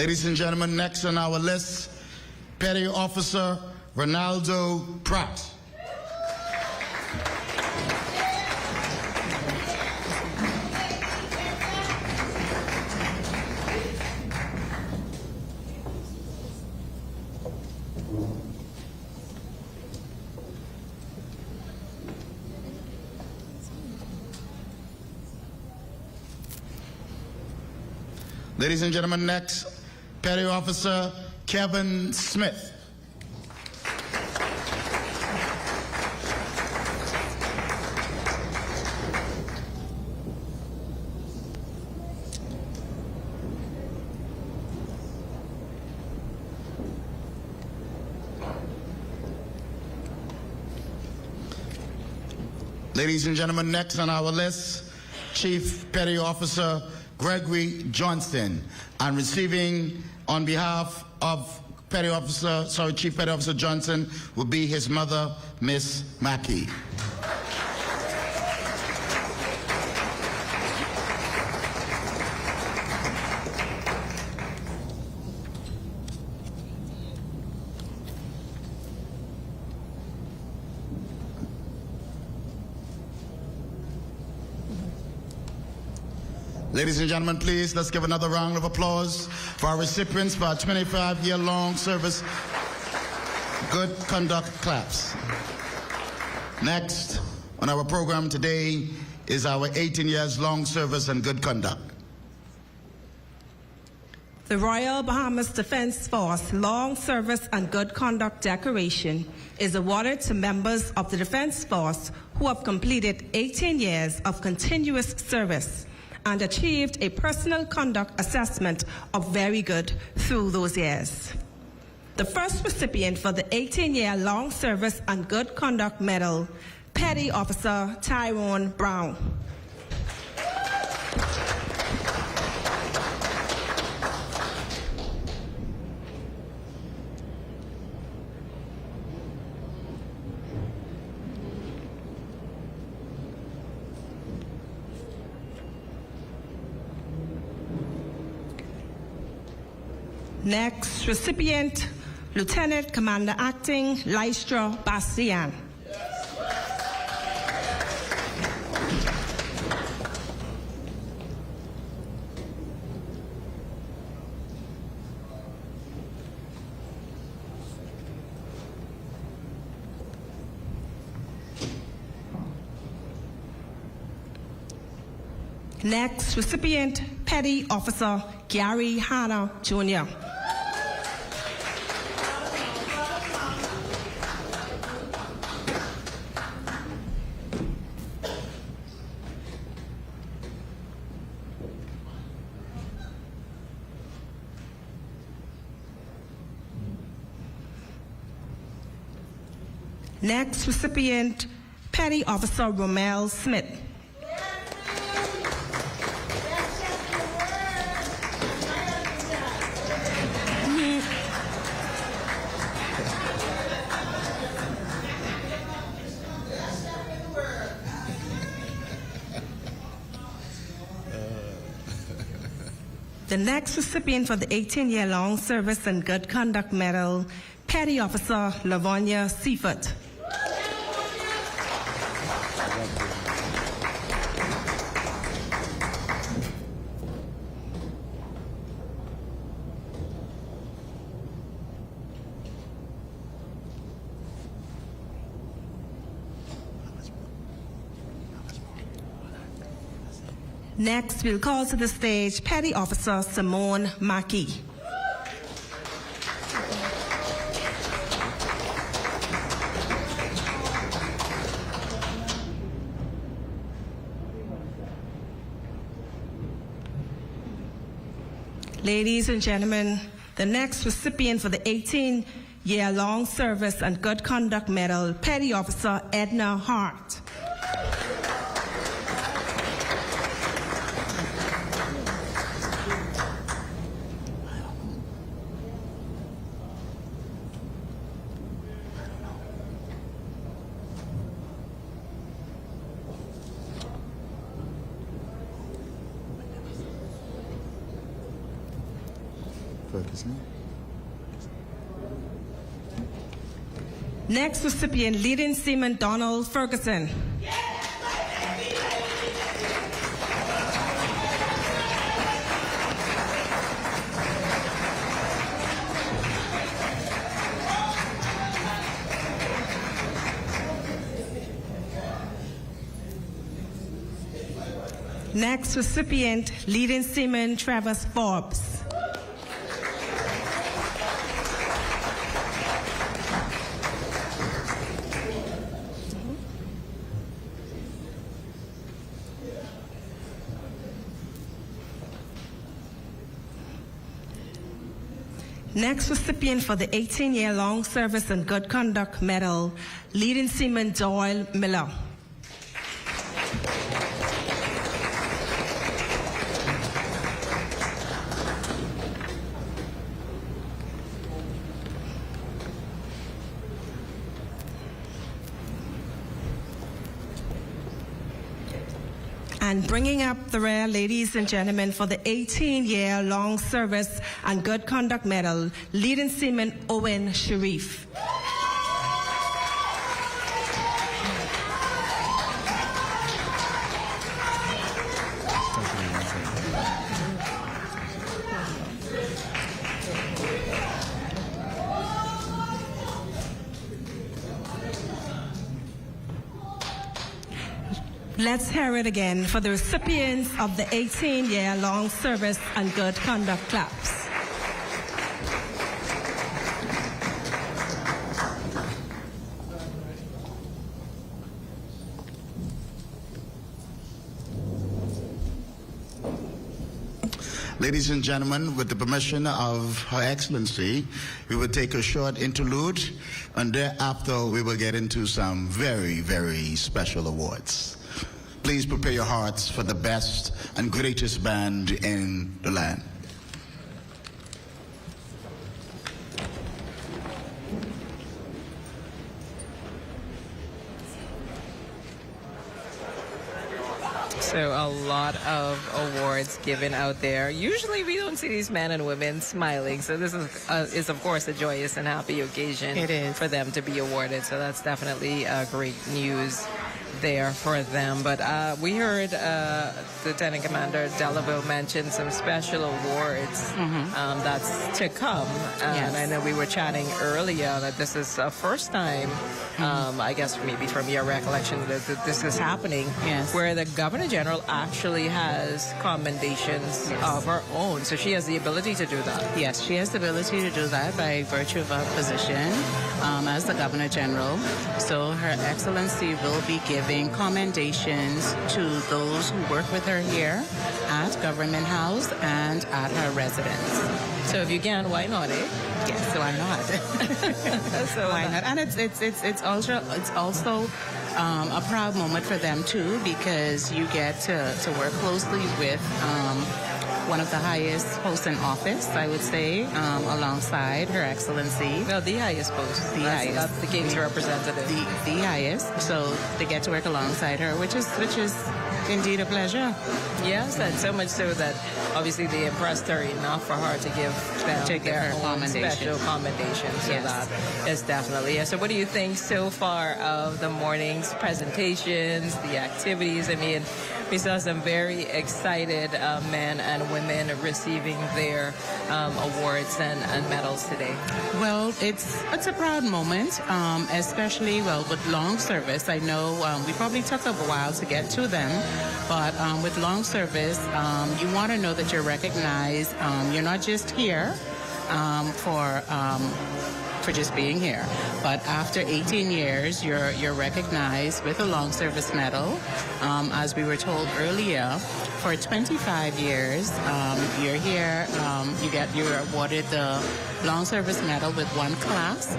Ladies and gentlemen, next on our list, Petty Officer Ronaldo Pratt. Ladies and gentlemen, next, Petty Officer Kevin Smith. Ladies and gentlemen, next on our list, Chief Petty Officer Gregory Johnston, and receiving on behalf of Chief Petty Officer Johnson will be his mother, Miss Mackey. Ladies and gentlemen, please, let's give another round of applause for our recipients for our 25-year-long service. Good conduct claps. Next on our program today is our 18 years long service and good conduct. The Royal Bahamas Defense Force Long Service and Good Conduct Decoration is awarded to members of the Defense Force who have completed 18 years of continuous service and achieved a personal conduct assessment of very good through those years. The first recipient for the 18-year long service and good conduct medal, Petty Officer Tyrone Brown. Next recipient, Lieutenant Commander Acting Lystra Bastian. Next recipient, Petty Officer Gary Hanna, Jr. Next recipient, Petty Officer Romel Smith. The next recipient for the 18-year long service and good conduct medal, Petty Officer Lavonia Seafoot. Next, we'll call to the stage Petty Officer Simone Mackey. Ladies and gentlemen, the next recipient for the 18-year long service and good conduct medal, Petty Officer Edna Hart. Ferguson. Next recipient, Leading Seaman Donald Ferguson. Next recipient, Leading Seaman Travis Forbes. Next recipient for the 18-year long service and good conduct medal, Leading Seaman Doyle Miller. And bringing up the rear, ladies and gentlemen, for the 18-year long service and good conduct medal, Leading Seaman Owen Sharif. Let's hear it again for the recipients of the 18-year long service and good conduct claps. Ladies and gentlemen, with the permission of Her Excellency, we will take a short interlude, and thereafter we will get into some very, very special awards. Please prepare your hearts for the best and greatest band in the land. So a lot of awards given out there. Usually we don't see these men and women smiling. So this is of course, a joyous and happy occasion. It is. For them to be awarded. So that's definitely great news there for them. But we heard Lieutenant Commander Delaville mention some special awards that's to come. And I know we were chatting earlier that this is a first time, I guess maybe from your recollection, that this is happening, where the Governor General actually has commendations of her own. So she has the ability to do that. Yes, she has the ability to do that by virtue of her position as the Governor General. So Her Excellency will be giving commendations to those who work with her here at Government House and at her residence. So if you can, why not, eh? Yes, why not? So why not? And it's also a proud moment for them too, because you get to work closely with one of the highest posts in office, I would say, alongside Her Excellency. Well, the highest post. That's the King's representative. The highest. So they get to work alongside her, which is indeed a pleasure. Yes, and so much so that obviously they impressed her enough for her to give them their own special commendation. So that is definitely. Yeah. So what do you think so far of the morning's presentations, the activities? I mean, we saw some very excited men and women receiving their awards and medals today. Well, it's a proud moment, especially, with long service. I know we probably took a while to get to them, but with long service, you want to know that you're recognized. You're not just here for just being here, but after 18 years, you're recognized with a long service medal. As we were told earlier, for 25 years, you're here. You're awarded the long service medal with one class.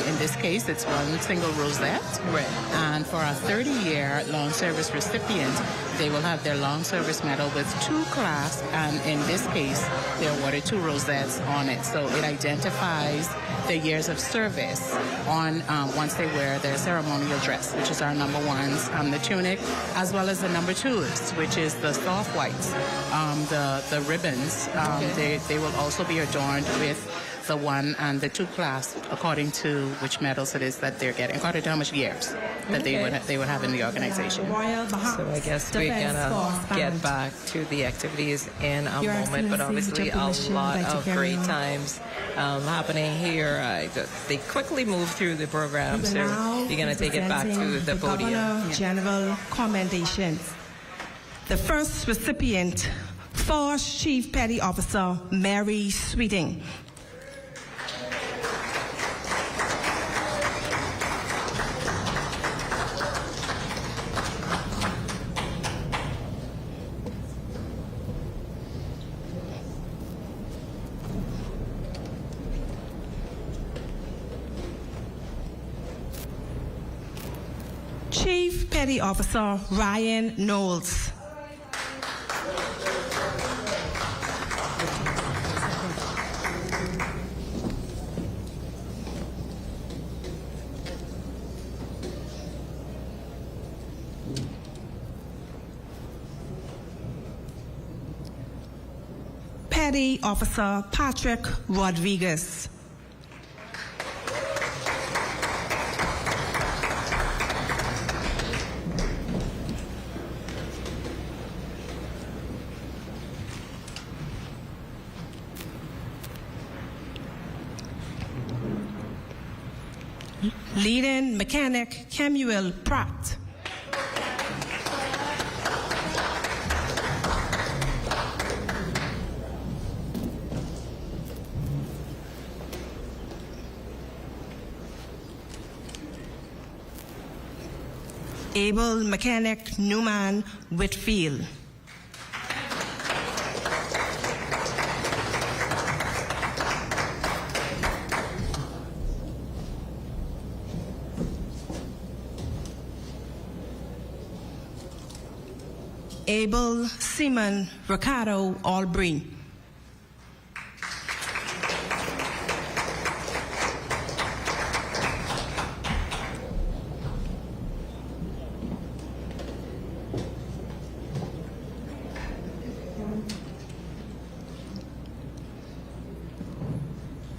In this case, it's one single rosette. Right. And for a 30-year long service recipient, they will have their long service medal with two class, and in this case, they're awarded two rosettes on it. So it identifies their years of service on once they wear their ceremonial dress, which is our number ones, the tunic, as well as the number twos, which is the soft whites, the ribbons. They will also be adorned with the one and the two class according to which medals it is that they're getting, according to how much years that they would have in the organization. So I guess we're gonna get back to the activities in a moment, but obviously a lot of great times happening here. They quickly move through the program, so you're gonna take it back to the podium. Governor General commendations. The first recipient, Force Chief Petty Officer Mary Sweeting. Chief Petty Officer Ryan Knowles. Petty Officer Patrick Rodriguez. Leading Mechanic Kemuel Pratt. Able Mechanic Newman Whitfield. Able Seaman Ricardo Albury.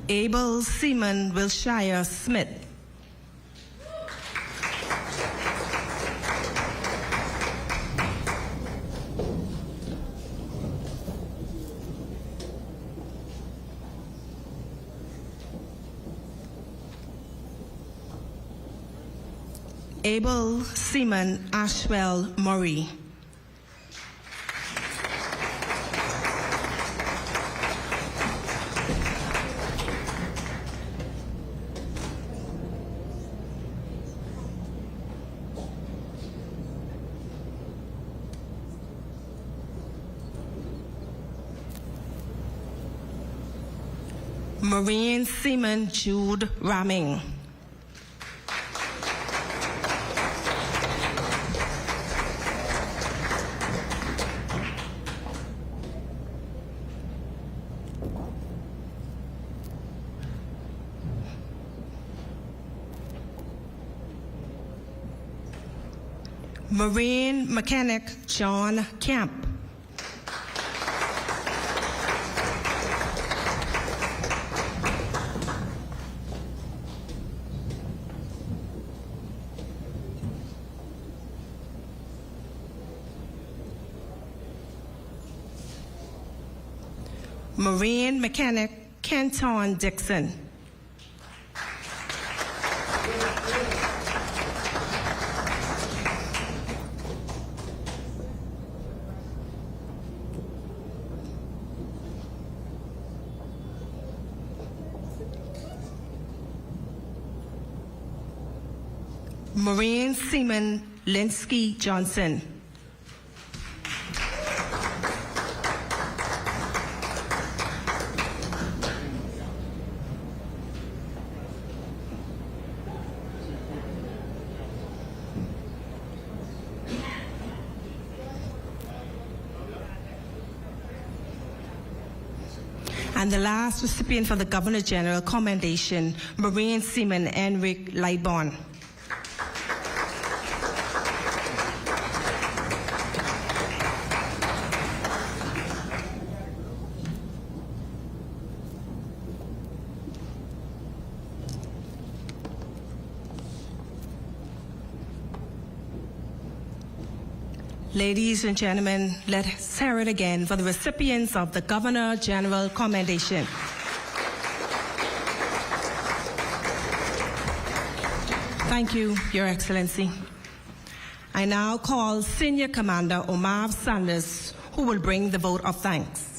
Able Seaman Wilshire Smith. Able Seaman Ashwell Murray. Marine Seaman Jude Ramming. Marine Mechanic John Camp. Marine Mechanic Kenton Dixon. Marine Seaman Linsky Johnson. And the last recipient for the Governor General Commendation, Marine Seaman Enric Lightborn. Ladies and gentlemen, let's hear it again for the recipients of the Governor General Commendation. Thank you, Your Excellency. I now call Senior Commander Omar Sanders, who will bring the vote of thanks.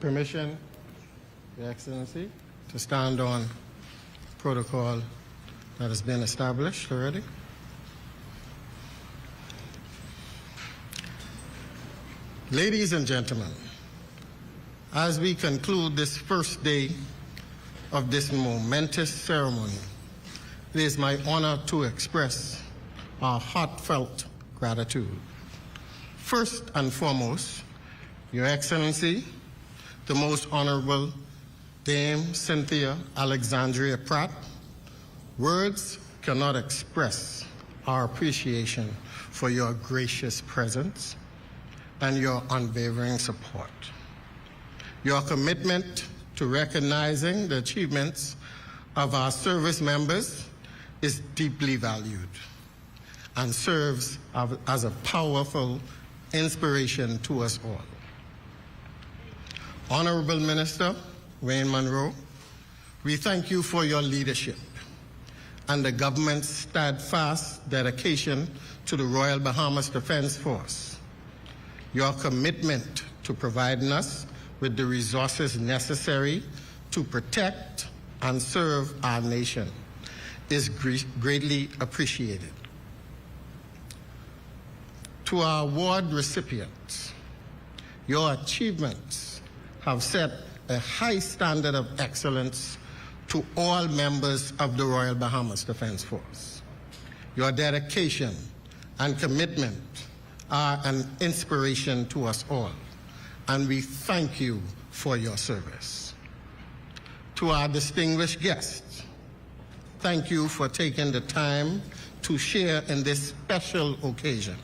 Permission, Your Excellency, to stand on protocol that has been established already. Ladies and gentlemen, as we conclude this first day of this momentous ceremony, it is my honor to express our heartfelt gratitude. First and foremost, Your Excellency, the Most Honorable Dame Cynthia Alexandria Pratt, words cannot express our appreciation for your gracious presence and your unwavering support. Your commitment to recognizing the achievements of our service members is deeply valued and serves as a powerful inspiration to us all. Honorable Minister Wayne Monroe, we thank you for your leadership and the government's steadfast dedication to the Royal Bahamas Defense Force. Your commitment to providing us with the resources necessary to protect and serve our nation is greatly appreciated. To our award recipients, your achievements have set a high standard of excellence to all members of the Royal Bahamas Defense Force. Your dedication and commitment are an inspiration to us all, and we thank you for your service. To our distinguished guests, thank you for taking the time to share in this special occasion.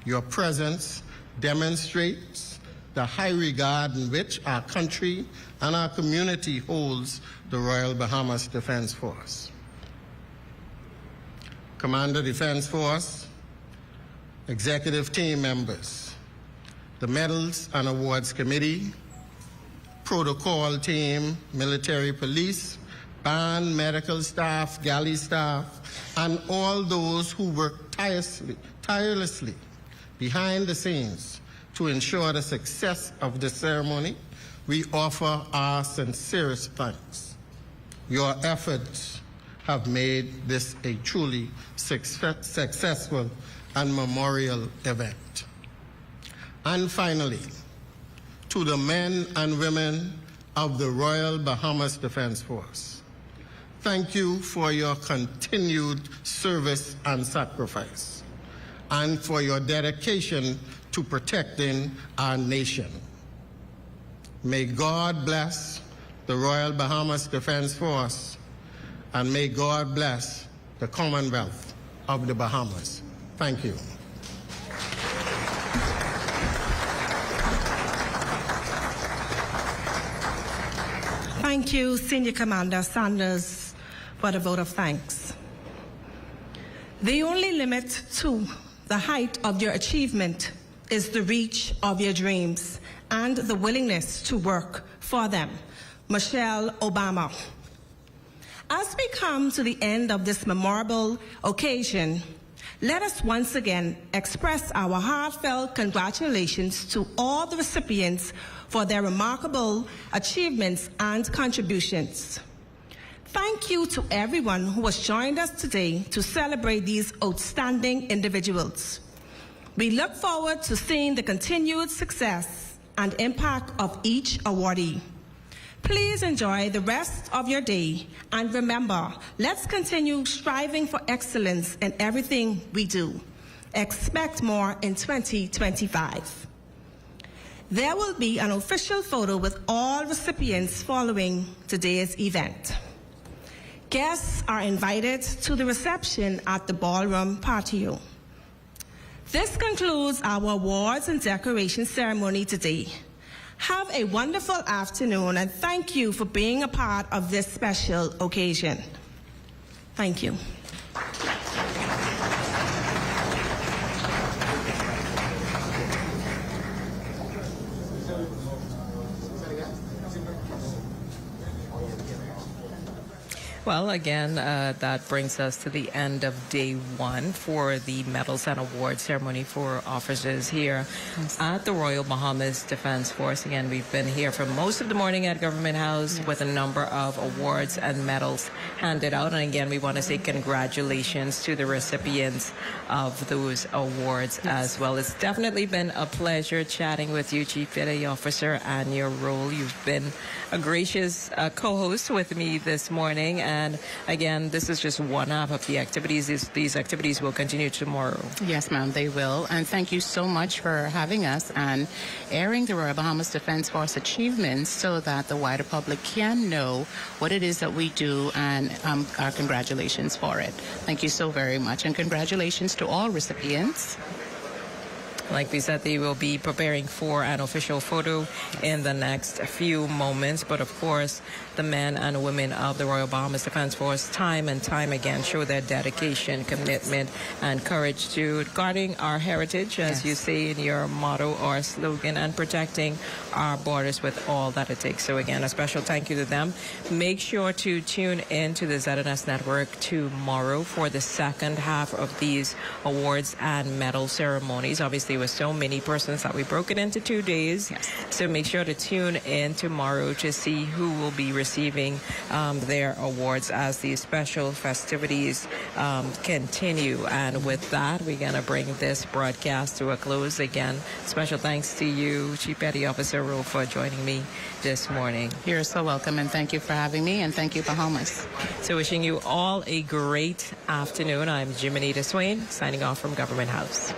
Your presence demonstrates the high regard in which our country and our community holds the Royal Bahamas Defense Force. Commander Defense Force, executive team members, the Medals and Awards Committee, protocol team, military police, band, medical staff, galley staff, and all those who work tirelessly behind the scenes to ensure the success of the ceremony, we offer our sincerest thanks. Your efforts have made this a truly successful and memorial event. And finally, to the men and women of the Royal Bahamas Defense Force, thank you for your continued service and sacrifice, and for your dedication to protecting our nation. May God bless the Royal Bahamas Defense Force, and may God bless the Commonwealth of the Bahamas. Thank you. Thank you, Senior Commander Sanders, for the vote of thanks. The only limit to the height of your achievement is the reach of your dreams and the willingness to work for them. Michelle Obama. As we come to the end of this memorable occasion, let us once again express our heartfelt congratulations to all the recipients for their remarkable achievements and contributions. Thank you to everyone who has joined us today to celebrate these outstanding individuals. We look forward to seeing the continued success and impact of each awardee. Please enjoy the rest of your day, and remember, let's continue striving for excellence in everything we do. Expect more in 2025. There will be an official photo with all recipients following today's event. Guests are invited to the reception at the ballroom patio. This concludes our awards and decoration ceremony today. Have a wonderful afternoon, and thank you for being a part of this special occasion. Thank you. Well, again, that brings us to the end of day one for the medals and awards ceremony for officers here at the Royal Bahamas Defense Force. Again, we've been here for most of the morning at Government House with a number of awards and medals handed out. And again, we want to say congratulations to the recipients of those awards as well. It's definitely been a pleasure chatting with you, Chief Petty Officer, and your role. You've been a gracious co-host with me this morning. And again, this is just one half of the activities. These activities will continue tomorrow. Yes, ma'am, they will. And thank you so much for having us and airing the Royal Bahamas Defense Force achievements so that the wider public can know what it is that we do, and our congratulations for it. Thank you so very much. And congratulations to all recipients. Like we said, they will be preparing for an official photo in the next few moments. But of course, the men and women of the Royal Bahamas Defense Force time and time again show their dedication, commitment, and courage to guarding our heritage, as you say in your motto or slogan, and protecting our borders with all that it takes. So again, a special thank you to them. Make sure to tune in to the ZNS Network tomorrow for the second half of these awards and medal ceremonies. Obviously, with so many persons that we broke it into 2 days. So make sure to tune in tomorrow to see who will be receiving their awards as these special festivities continue. And with that, we're going to bring this broadcast to a close. Again, special thanks to you, Chief Petty Officer Rowe, for joining me this morning. You're so welcome, and thank you for having me, and thank you, Bahamas. So wishing you all a great afternoon. I'm Jiminita Swain, signing off from Government House.